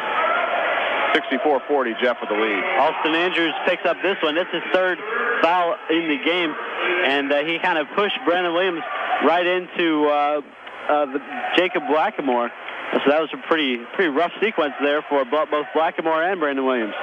A: 64-40, Jeff with the lead.
B: Austin Andrews picks up this one. It's his third foul in the game, and he kind of pushed Brandon Williams right into Jacob Blackamore. So that was a pretty rough sequence there for both Blackamore and Brandon Williams.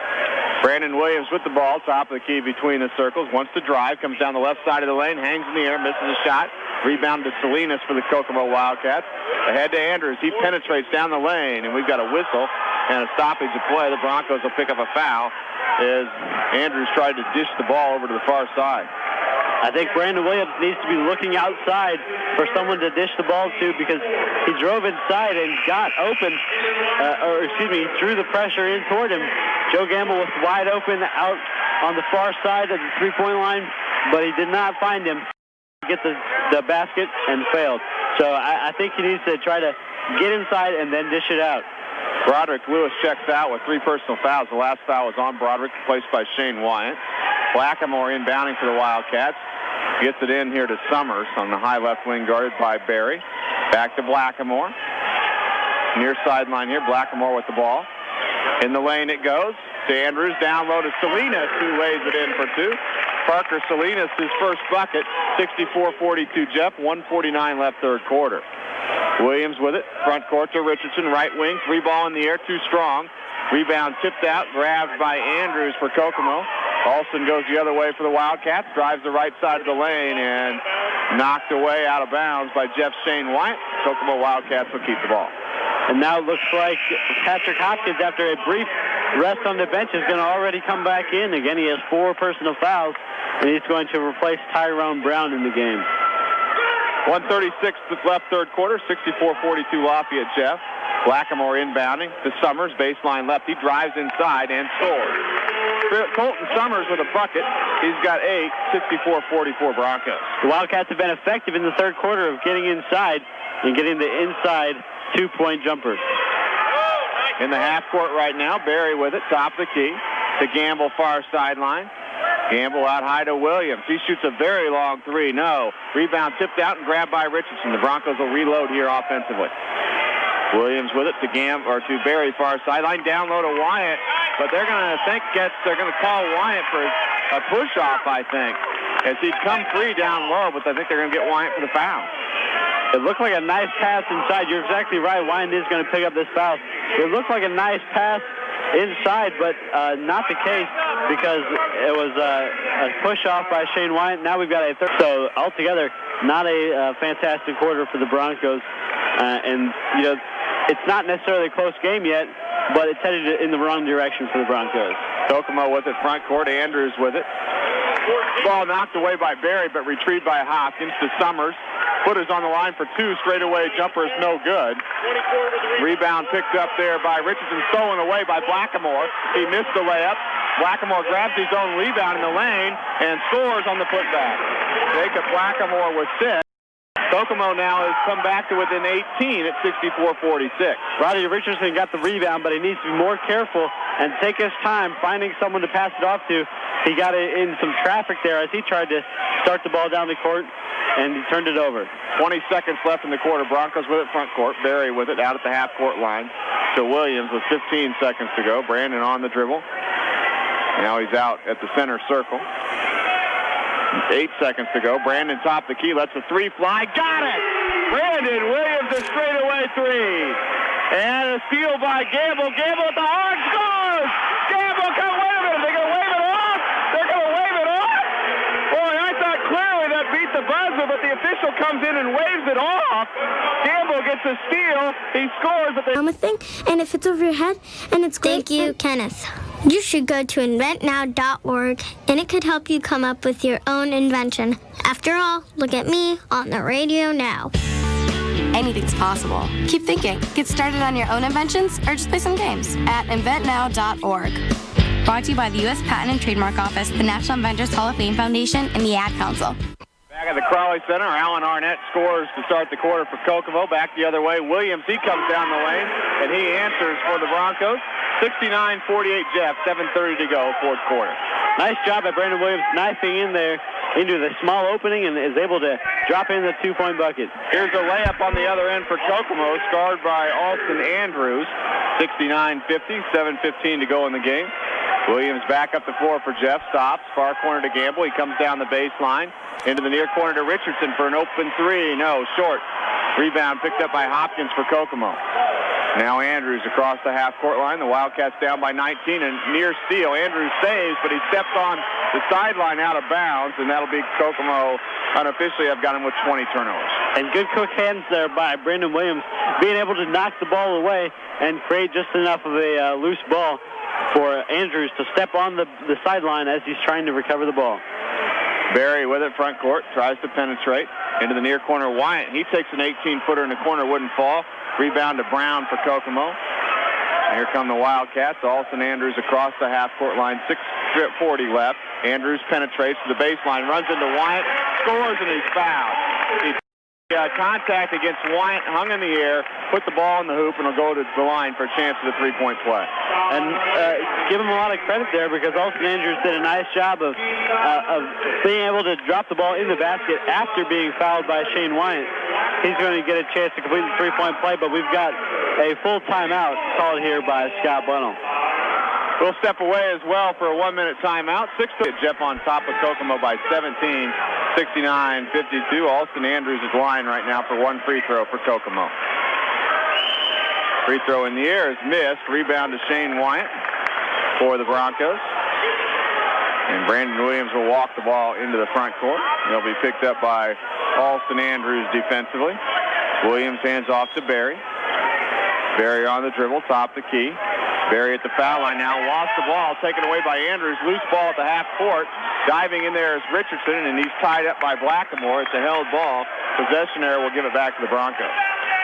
A: Brandon Williams with the ball, top of the key between the circles, wants to drive, comes down the left side of the lane, hangs in the air, misses a shot. Rebound to Salinas for the Kokomo Wildcats. Ahead to Andrews. He penetrates down the lane, and we've got a whistle and a stoppage of play. The Broncos will pick up a foul as Andrews tried to dish the ball over to the far side.
B: I think Brandon Williams needs to be looking outside for someone to dish the ball to, because he drove inside and got open, he drew the pressure in toward him. Joe Gamble was wide open out on the far side of the three-point line, but he did not find him. Get the basket and failed. So I think he needs to try to get inside and then dish it out.
A: Broderick Lewis checks out with 3 personal fouls. The last foul was on Broderick, replaced by Shane Wyatt. Blackamore inbounding for the Wildcats. Gets it in here to Summers on the high left wing, guarded by Barry. Back to Blackamore. Near sideline here, Blackamore with the ball. In the lane it goes. to Andrews. Down low to Salinas, who lays it in for two. Parker Salinas, his first bucket. 64-42 Jeff. 1:49 left third quarter. Williams with it. Front court to Richardson. Right wing. 3 ball in the air. Too strong. Rebound tipped out. Grabbed by Andrews for Kokomo. Alston goes the other way for the Wildcats. Drives the right side of the lane and knocked away out of bounds by Jeff Shane White. Kokomo Wildcats will keep the ball.
B: And now it looks like Patrick Hopkins, after a brief rest on the bench, is going to already come back in. Again, he has 4 personal fouls, and he's going to replace Tyrone Brown in the game.
A: 1:36 left third quarter. 64-42 Lafayette Jeff. Blackamore inbounding to Summers. Baseline left. He drives inside and scores. Colton Summers with a bucket. He's got 8. 64-44 Broncos.
B: The Wildcats have been effective in the third quarter of getting inside and getting the inside 2-point jumpers.
A: In the half court right now, Barry with it, top of the key to Gamble, far sideline. Gamble out high to Williams. He shoots a very long 3. No. Rebound tipped out and grabbed by Richardson. The Broncos will reload here offensively. Williams with it to Barry, far sideline. Down low to Wyatt, but they're going to call Wyatt for a push-off, I think, as he'd come free down low, but I think they're going to get Wyatt for the foul.
B: It looked like a nice pass inside. You're exactly right. Wyatt is going to pick up this foul. It looked like a nice pass inside, but not the case, because it was a push-off by Shane Wyatt. Now we've got a third. So altogether, not a fantastic quarter for the Broncos. And, it's not necessarily a close game yet, but it's headed in the wrong direction for the Broncos.
A: Kokomo with it, front court. Andrews with it. Ball knocked away by Barry, but retrieved by Hopkins to Summers. Footers on the line for 2. Straightaway jumper is no good. Rebound picked up there by Richardson, stolen away by Blackamore. He missed the layup. Blackamore grabs his own rebound in the lane and scores on the putback. Jacob Blackamore was 6. Kokomo now has come back to within 18 at 64-46.
B: Roddy Richardson got the rebound, but he needs to be more careful and take his time finding someone to pass it off to. He got in some traffic there as he tried to start the ball down the court, and he turned it over.
A: 20 seconds left in the quarter. Broncos with it front court. Barry with it out at the half-court line to Williams with 15 seconds to go. Brandon on the dribble. Now he's out at the center circle. 8 seconds to go. Brandon top the key. Lets the 3 fly. Got it! Brandon Williams, a straightaway 3. And a steal by Gamble. Gamble at the arc. Scores! Gamble, come wave it. They're going to wave it off. They're going to wave it off. Boy, I thought clearly that beat the buzzer, but the official comes in and waves it off. Gamble gets a steal. He scores, but
C: thing, and it fits over your head, and it's great.
D: Thank you, Kenneth.
C: You should go to inventnow.org, and it could help you come up with your own invention. After all, look at me on the radio now.
D: Anything's possible. Keep thinking. Get started on your own inventions or just play some games at inventnow.org. Brought to you by the U.S. Patent and Trademark Office, the National Inventors Hall of Fame Foundation, and the Ad Council.
A: Back at the Crowley Center, Alan Arnett scores to start the quarter for Kokomo. Back the other way, Williams, he comes down the lane, and he answers for the Broncos. 69-48 Jeff, 7:30 to go, fourth quarter.
B: Nice job by Brandon Williams knifing in there into the small opening and is able to drop in the 2-point bucket.
A: Here's a layup on the other end for Kokomo, scored by Alston Andrews. 69-50, 7:15 to go in the game. Williams back up the floor for Jeff, stops, far corner to Gamble. He comes down the baseline, into the near corner to Richardson for an open 3. No, short. Rebound picked up by Hopkins for Kokomo. Now Andrews across the half-court line. The Wildcats down by 19 and near steal. Andrews saves, but he steps on the sideline out of bounds, and that'll be Kokomo. Unofficially, I've got him with 20 turnovers.
B: And good quick hands there by Brandon Williams, being able to knock the ball away and create just enough of a loose ball for Andrews to step on the sideline as he's trying to recover the ball.
A: Barry with it, front court, tries to penetrate into the near corner. Wyatt, he takes an 18-footer in the corner, wouldn't fall. Rebound to Brown for Kokomo. Here come the Wildcats. Alston Andrews across the half-court line. 6:40 left. Andrews penetrates to the baseline, runs into Wyatt, scores, and he's fouled. He contact against Wyatt, hung in the air, put the ball in the hoop, and will go to the line for a chance at a 3-point play.
B: And give him a lot of credit there, because Alston Andrews did a nice job of being able to drop the ball in the basket after being fouled by Shane Wyatt. He's going to get a chance to complete the 3-point play, but we've got a full timeout called here by Scott Bunnell.
A: We'll step away as well for a 1-minute timeout. 6-2. Jeff on top of Kokomo by 17, 69-52. Alston Andrews is line right now for one free throw for Kokomo. Free throw in the air is missed. Rebound to Shane Wyatt for the Broncos. And Brandon Williams will walk the ball into the front court. He'll be picked up by Alston Andrews defensively. Williams hands off to Barry. Barry on the dribble, top the key. Barry at the foul line now, lost the ball, taken away by Andrews. Loose ball at the half court. Diving in there is Richardson, and he's tied up by Blackamore. It's a held ball. Possession error will give it back to the Broncos.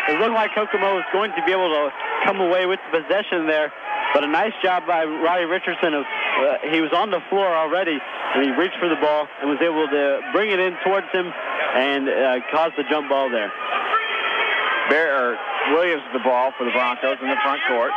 B: It looked like Kokomo was going to be able to come away with the possession there, but a nice job by Roddy Richardson. He was on the floor already, and he reached for the ball and was able to bring it in towards him and cause the jump ball there.
A: Williams the ball for the Broncos in the front court.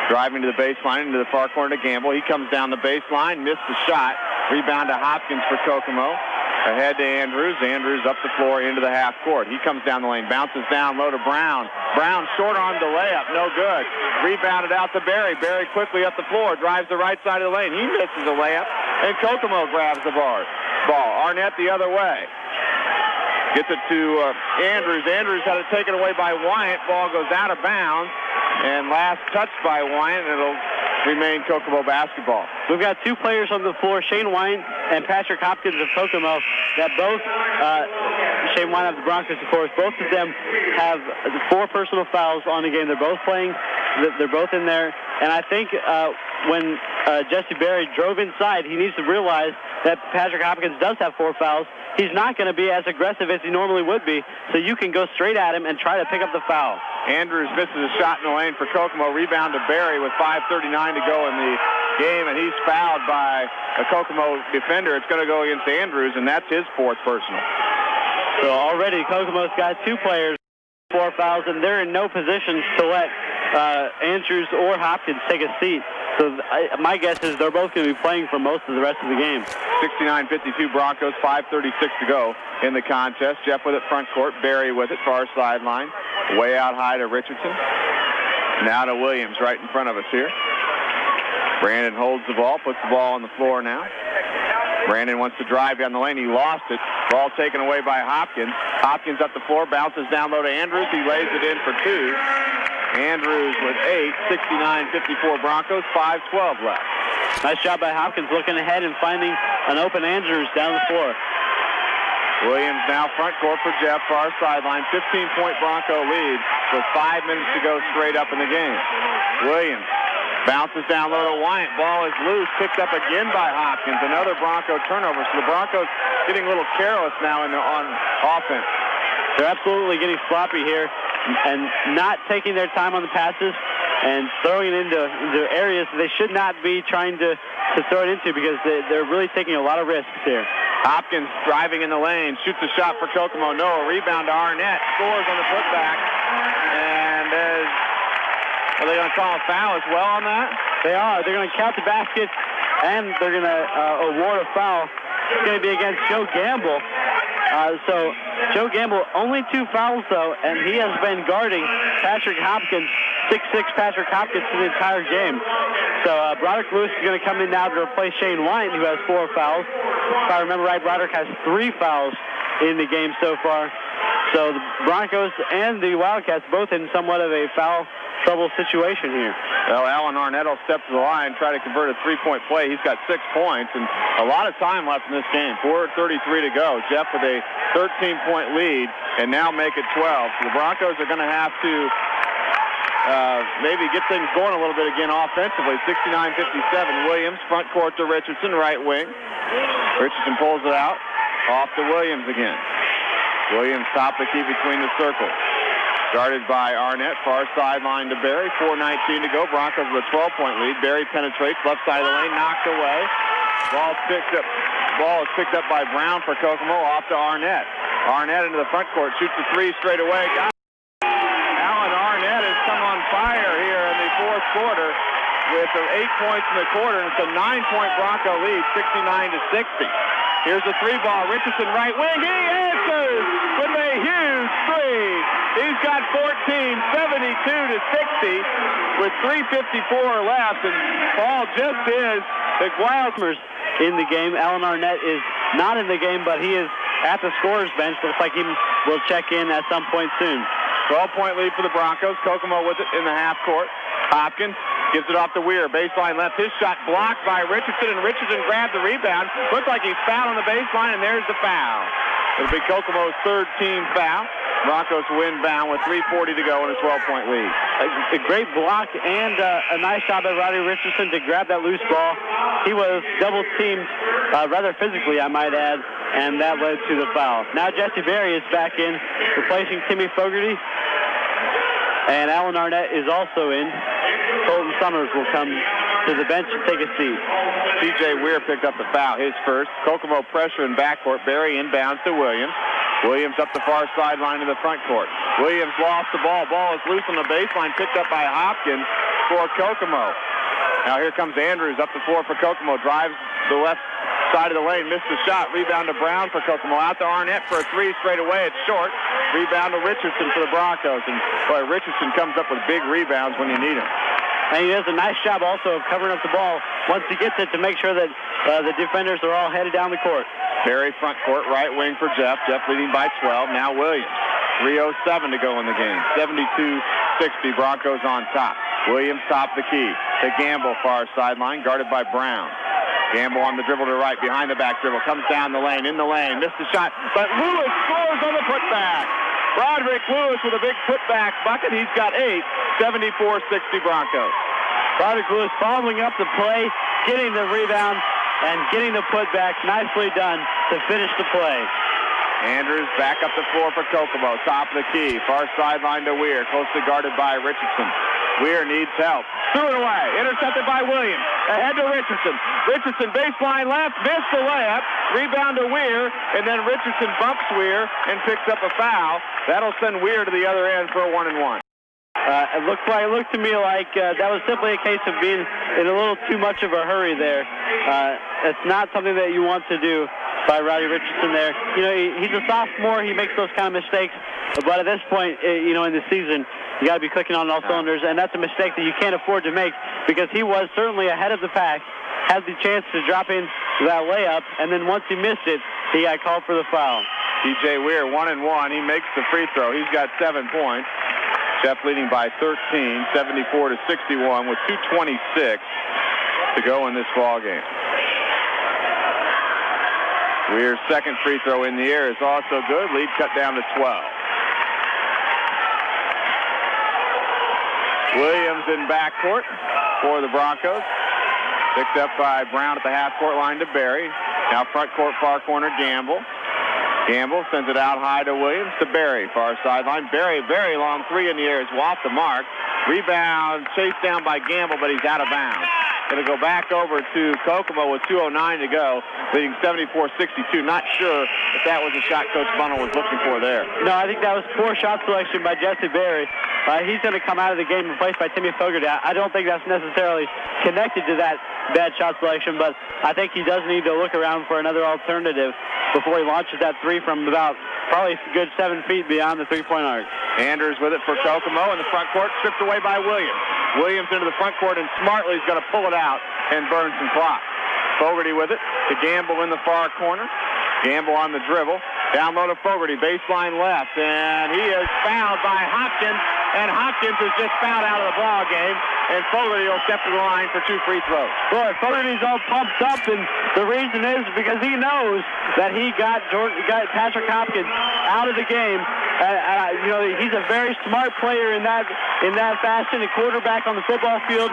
A: Driving to the baseline into the far corner to Gamble. He comes down the baseline, missed the shot. Rebound to Hopkins for Kokomo. Ahead to Andrews. Andrews up the floor into the half court. He comes down the lane, bounces down low to Brown. Brown short arm to layup, no good. Rebounded out to Barry. Barry quickly up the floor, drives the right side of the lane. He misses a layup, and Kokomo grabs the ball. Arnett the other way. Gets it to Andrews. Andrews had it taken away by Wyatt. Ball goes out of bounds. And last touch by Wyatt, and it'll remain Kokomo basketball.
B: We've got two players on the floor, Shane Wyatt and Patrick Hopkins of Kokomo, that both, Shane Wyatt of the Broncos, of course, both of them have 4 personal fouls on the game. They're both playing. They're both in there. And I think when Jesse Berry drove inside, he needs to realize that Patrick Hopkins does have 4 fouls. He's not going to be as aggressive as he normally would be, so you can go straight at him and try to pick up the foul.
A: Andrews misses a shot in the lane for Kokomo. Rebound to Barry with 5:39 to go in the game, and he's fouled by a Kokomo defender. It's going to go against Andrews, and that's his 4th personal.
B: So already Kokomo's got 2 players, 4 fouls, and they're in no position to let Andrews or Hopkins take a seat. So my guess is they're both going to be playing for most of the rest of the game.
A: 69-52 Broncos, 5:36 to go in the contest. Jeff with it front court, Barry with it, far sideline. Way out high to Richardson. Now to Williams right in front of us here. Brandon holds the ball, puts the ball on the floor now. Brandon wants to drive down the lane. He lost it. Ball taken away by Hopkins. Hopkins up the floor, bounces down low to Andrews. He lays it in for 2. Andrews with 8, 69-54 Broncos, 5:12 left.
B: Nice job by Hopkins looking ahead and finding an open Andrews down the floor.
A: Williams now front court for Jeff, far sideline. 15-point Bronco lead with 5 minutes to go straight up in the game. Williams bounces down low to Wyatt. Ball is loose, picked up again by Hopkins. Another Bronco turnover. So the Broncos getting a little careless now on offense.
B: They're absolutely getting sloppy here and not taking their time on the passes and throwing it into areas that they should not be trying to throw it into, because they're really taking a lot of risks here.
A: Hopkins driving in the lane, shoots a shot for Kokomo. No, a rebound to Arnett. Scores on the putback. And are they going to call a foul as well on that?
B: They are. They're going to count the basket, and they're going to award a foul. It's going to be against Joe Gamble. So Joe Gamble, only 2 fouls, though, and he has been guarding Patrick Hopkins, 6'6" Patrick Hopkins, for the entire game. So Broderick Lewis is going to come in now to replace Shane Wyatt, who has 4 fouls. If I remember right, Broderick has 3 fouls in the game so far. So the Broncos and the Wildcats both in somewhat of a foul trouble situation here.
A: Well, Alan Arnett will step to the line, try to convert a 3-point play. He's got 6 points and a lot of time left in this game. 4:33 to go. Jeff with a 13-point lead and now make it 12. So the Broncos are going to have to maybe get things going a little bit again offensively. 69-57. Williams, front court to Richardson, right wing. Richardson pulls it out. Off to Williams again. Williams top the key between the circles. Guarded by Arnett, far sideline to Barry. 4:19 to go. Broncos with a 12-point lead. Barry penetrates left side of the lane, knocked away. Ball is picked up by Brown for Kokomo. Off to Arnett. Arnett into the front court, shoots the 3 straight away. Got it. Alan Arnett has come on fire here in the 4th quarter with 8 points in the quarter. And it's a 9-point Bronco lead, 69-60. Here's the three ball. Richardson right wing. He answers with a huge three. He's got 14, 72-60 with 3:54 left. And Paul just is the Wilders
B: in the game. Alan Arnett is not in the game, but he is at the scorer's bench. Looks like he will check in at some point soon.
A: 12-point lead for the Broncos. Kokomo with it in the half court. Hopkins gives it off to Weir. Baseline left. His shot blocked by Richardson, and Richardson grabbed the rebound. Looks like he's fouled on the baseline, and there's the foul. It'll be Kokomo's third team foul. Broncos win bound with 3:40 to go in a 12-point lead.
B: A great block and a nice job by Roddy Richardson to grab that loose ball. He was double-teamed rather physically, I might add, and that led to the foul. Now Jesse Berry is back in, replacing Timmy Fogarty, and Alan Arnett is also in. Colton Summers will come to the bench and take a seat.
A: C.J. Weir picked up the foul, his first. Kokomo pressure in backcourt. Berry inbounds to Williams. Williams up the far sideline to the front court. Williams lost the ball. Ball is loose on the baseline, picked up by Hopkins for Kokomo. Now here comes Andrews up the floor for Kokomo. Drives the left side of the lane, missed the shot. Rebound to Brown for Kokomo. Out to Arnett for a three straight away. It's short. Rebound to Richardson for the Broncos. And boy, Richardson comes up with big rebounds when you need him.
B: And he does a nice job also of covering up the ball once he gets it to make sure that the defenders are all headed down the court.
A: Berry front court, right wing for Jeff. Jeff leading by 12. Now Williams. 3:07 to go in the game. 72-60, Broncos on top. Williams top the key. To Gamble, far sideline, guarded by Brown. Gamble on the dribble to the right, behind the back dribble. Comes down the lane, in the lane. Missed the shot, but Lewis scores on the putback. Broderick Lewis with a big putback bucket. He's got 8. 74-60 Broncos.
B: Broderick Lewis following up the play, getting the rebound, and getting the putback. Nicely done to finish the play.
A: Andrews back up the floor for Kokomo. Top of the key. Far sideline to Weir. Closely guarded by Richardson. Weir needs help. Threw it away. Intercepted by Williams. Ahead to Richardson. Richardson baseline left. Missed the layup. Rebound to Weir. And then Richardson bumps Weir and picks up a foul. That'll send Weir to the other end for a 1-and-1.
B: It looked to me like that was simply a case of being in a little too much of a hurry there. It's not something that you want to do by Roddy Richardson there. You know, he's a sophomore. He makes those kind of mistakes. But at this point, in the season, you got to be clicking on all cylinders, and that's a mistake that you can't afford to make because he was certainly ahead of the pack, had the chance to drop in that layup, and then once he missed it, he got called for the foul.
A: T.J. Weir, 1-and-1. He makes the free throw. He's got 7 points. Jeff leading by 13, 74-61 with 2:26 to go in this ball game. Weir's second free throw in the air is also good. Lead cut down to 12. Williams in backcourt for the Broncos. Picked up by Brown at the half-court line to Berry. Now front court, far corner, Gamble. Gamble sends it out high to Williams to Berry. Far sideline. Berry, very long three in the air is off the mark. Rebound chased down by Gamble, but he's out of bounds. Going to go back over to Kokomo with 2:09 to go, leading 74-62. Not sure if that was a shot Coach Bunnell was looking for there.
B: No, I think that was poor shot selection by Jesse Berry. He's going to come out of the game replaced by Timmy Fogarty. I don't think that's necessarily connected to that bad shot selection, but I think he does need to look around for another alternative before he launches that three from about probably a good 7 feet beyond the three-point arc.
A: Anders with it for Kokomo in the front court, stripped away by Williams. Williams into the front court, and smartly is going to pull it out and burn some clock. Fogarty with it to Gamble in the far corner. Gamble on the dribble. Down low to Fogarty, baseline left, and he is fouled by Hopkins, and Hopkins is just fouled out of the ball game, and Fogarty will step to the line for 2 free throws.
B: Boy, Fogarty's all pumped up, and the reason is because he knows that he got Patrick Hopkins out of the game. He's a very smart player in that fashion. A quarterback on the football field,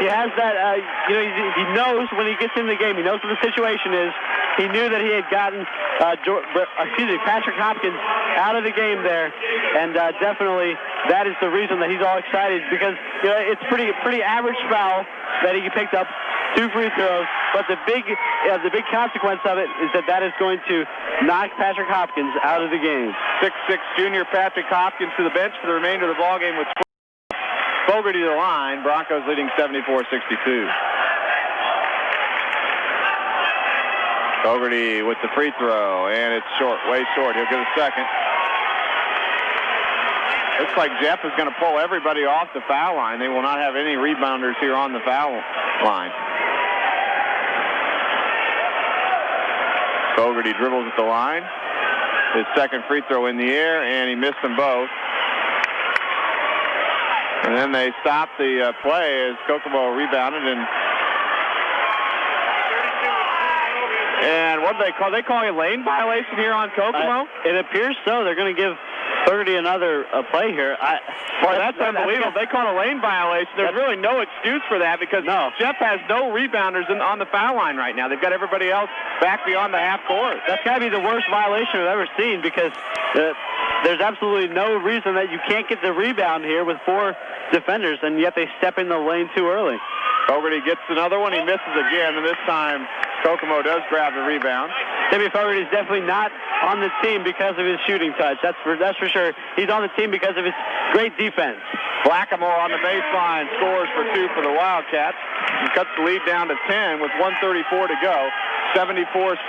B: he has that. He knows when he gets in the game. He knows what the situation is. He knew that he had gotten Patrick Hopkins out of the game there, and definitely that is the reason that he's all excited because it's pretty average foul that he picked up 2 free throws, but the big consequence of it is that is going to knock Patrick Hopkins out of the game.
A: 6'6" junior Patrick Hopkins to the bench for the remainder of the ball game with Fogarty to the line. Broncos leading 74-62. Fogarty with the free throw, and it's short, way short. He'll get a second. Looks like Jeff is going to pull everybody off the foul line. They will not have any rebounders here on the foul line. Fogarty dribbles at the line. His second free throw in the air, and he missed them both. And then they stopped the play as Kokomo rebounded. And what do they call? They call a lane violation here on Kokomo?
B: It appears so. They're going to give Fogarty another play here.
A: Boy, that's unbelievable. They call a lane violation. There's really no excuse for that because Jeff has no rebounders on the foul line right now. They've got everybody else back beyond the half court.
B: That's got to be the worst violation I've ever seen because there's absolutely no reason that you can't get the rebound here with 4 defenders, and yet they step in the lane too early.
A: Fogarty gets another one. He misses again, and this time Kokomo does grab the rebound.
B: Timmy Fogarty is definitely not on the team because of his shooting touch. That's for sure. He's on the team because of his great defense.
A: Blackamore on the baseline scores for 2 for the Wildcats and cuts the lead down to 10 with 1:34 to go. 74-64.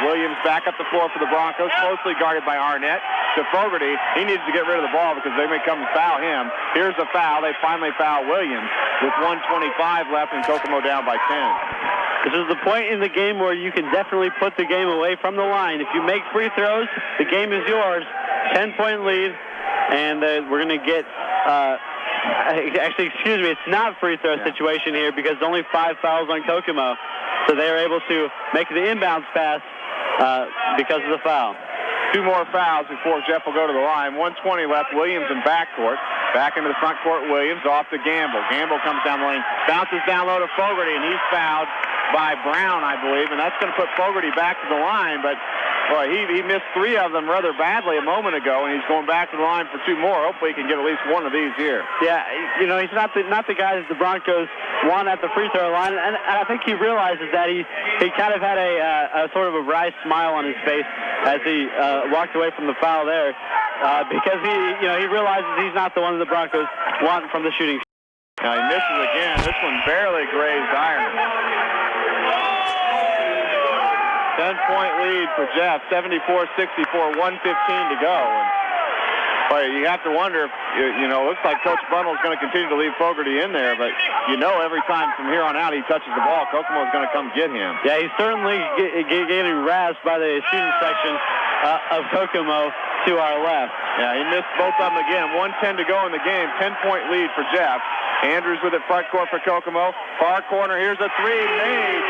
A: Williams back up the floor for the Broncos, closely guarded by Arnett. To Fogarty, he needs to get rid of the ball because they may come and foul him. Here's a foul. They finally foul Williams with 1:25 left and Kokomo down by 10.
B: This is the point in the game where you can definitely put the game away from the line. If you make free throws, the game is yours. 10-point lead, and we're going to get... actually, excuse me, it's not free throw situation here because only 5 fouls on Kokomo. So they are able to make the inbounds pass because of the foul.
A: 2 more fouls before Jeff will go to the line. 1:20 left. Williams in backcourt. Back into the front court. Williams off to Gamble. Gamble comes down the lane. Bounces down low to Fogarty, and he's fouled by Brown, I believe. And that's going to put Fogarty back to the line. But, boy, he missed 3 of them rather badly a moment ago, and he's going back to the line for 2 more. Hopefully he can get at least one of these here.
B: Yeah, you know, he's not the guy that the Broncos want at the free throw line. And I think he realizes that he kind of had a sort of a wry smile on his face as he walked away from the foul there because he realizes he's not the one that the Broncos want from the shooting.
A: Now he misses again. This one barely grazed iron. 10-point lead for Jeff. 74-64, 1:15 to go. But you have to wonder if, looks like Coach Bundle's going to continue to leave Fogarty in there, but every time from here on out he touches the ball, Kokomo's going to come get him.
B: Yeah, he's certainly getting razzed by the shooting section of Kokomo to our left.
A: Yeah, he missed both of them again. 1:10 to go in the game. 10-point lead for Jeff. Andrews with it front court for Kokomo. Far corner, here's a 3 made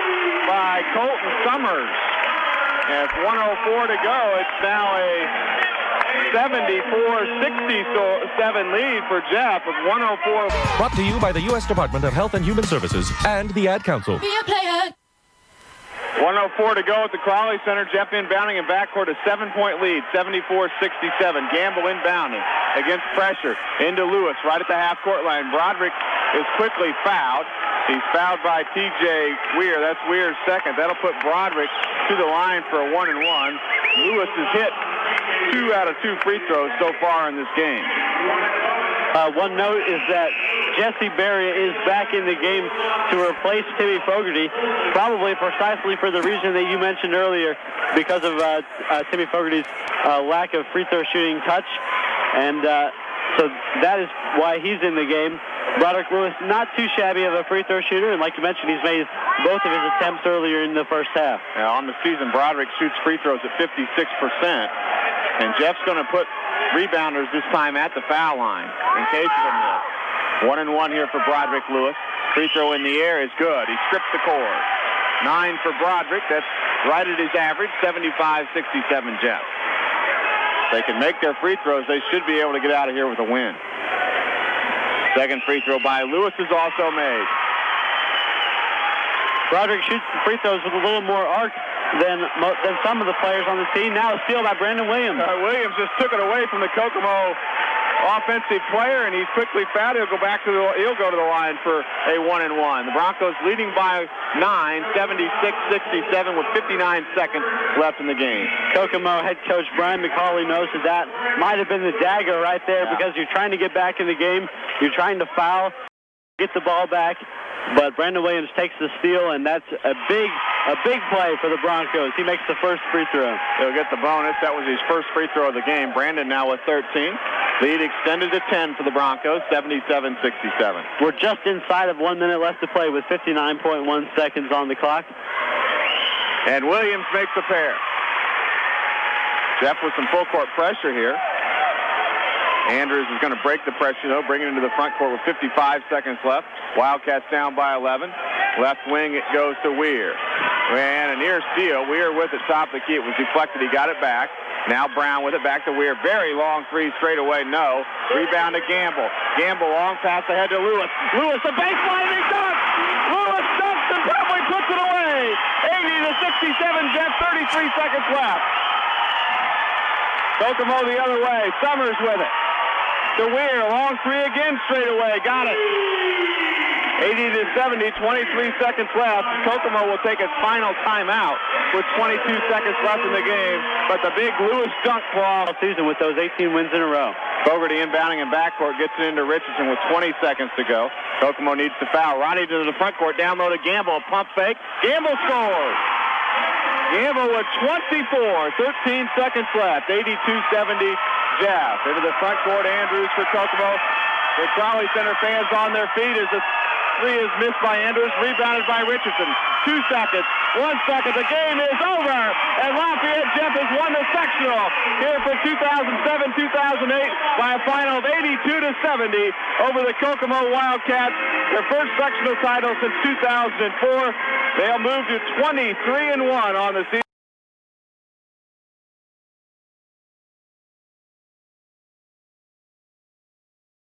A: by Colton Summers. And it's 1:04 to go. It's now a 74-67 lead for Jeff with 1:04.
E: Brought to you by the U.S. Department of Health and Human Services and the Ad Council.
F: Be a player.
A: 1:04 to go at the Crowley Center. Jeff inbounding in backcourt, a 7-point lead, 74-67. Gamble inbounding against pressure into Lewis right at the half-court line. Broderick is quickly fouled. He's fouled by T.J. Weir. That's Weir's second. That'll put Broderick to the line for a 1-and-1. Lewis has hit 2 out of 2 free throws so far in this game.
B: One note is that Jesse Berry is back in the game to replace Timmy Fogarty, probably precisely for the reason that you mentioned earlier, because of Timmy Fogarty's lack of free throw shooting touch. And so that is why he's in the game. Broderick Lewis, not too shabby of a free throw shooter, and like you mentioned, he's made both of his attempts earlier in the first half.
A: Now, on the season, Broderick shoots free throws at 56%, and Jeff's going to put rebounders this time at the foul line in case of a miss. 1-and-1 here for Broderick Lewis. Free throw in the air is good. He stripped the cord. 9 for Broderick. That's right at his average, 75-67 Jeff. If they can make their free throws, they should be able to get out of here with a win. Second free throw by Lewis is also made.
B: Broderick shoots the free throws with a little more arc than some of the players on the team. Now a steal by Brandon Williams.
A: Williams just took it away from the Kokomo offensive player, and he's quickly fouled. He'll go to the line for a 1-and-1. The Broncos leading by 9, 76-67 with 59 seconds left in the game.
B: Kokomo head coach Brian McCauley knows that might have been the dagger right there because you're trying to get back in the game. You're trying to foul, get the ball back, but Brandon Williams takes the steal, and that's a big play for the Broncos. He makes the first free throw.
A: He'll get the bonus. That was his first free throw of the game. Brandon now with 13. Lead extended to 10 for the Broncos, 77-67.
B: We're just inside of 1 minute left to play with 59.1 seconds on the clock.
A: And Williams makes the pair. Jeff with some full court pressure here. Andrews is going to break the pressure, though, bring it into the front court with 55 seconds left. Wildcats down by 11. Left wing, it goes to Weir. And a near steal. Weir with it, top of the key. It was deflected. He got it back. Now Brown with it back to Weir. Very long three straight away. No. Rebound to Gamble. Gamble long pass ahead to Lewis. Lewis, the baseline, he dunks! Lewis dunks and probably puts it away. 80-67, Jeff, 33 seconds left. Kokomo the other way. Summers with it. To Weir, long three again straight away. Got it. 80-70, 23 seconds left. Kokomo will take its final timeout with 22 seconds left in the game. But the big Lewis dunk ball
B: season with those 18 wins in a row.
A: Fogarty inbounding in backcourt, gets it into Richardson with 20 seconds to go. Kokomo needs to foul. Ronnie to the front court, down low to Gamble, a pump fake. Gamble scores! Gamble with 24, 13 seconds left, 82-70 Jeff. Into the front court, Andrews for Kokomo. The Crowley Center fans on their feet as the three is missed by Andrews, rebounded by Richardson. 2 seconds, 1 second, the game is over, and Lafayette Jeff has won the sectional here for 2007-2008 by a final of 82-70 over the Kokomo Wildcats, their first sectional title since 2004. They'll move to 23-1 on the season.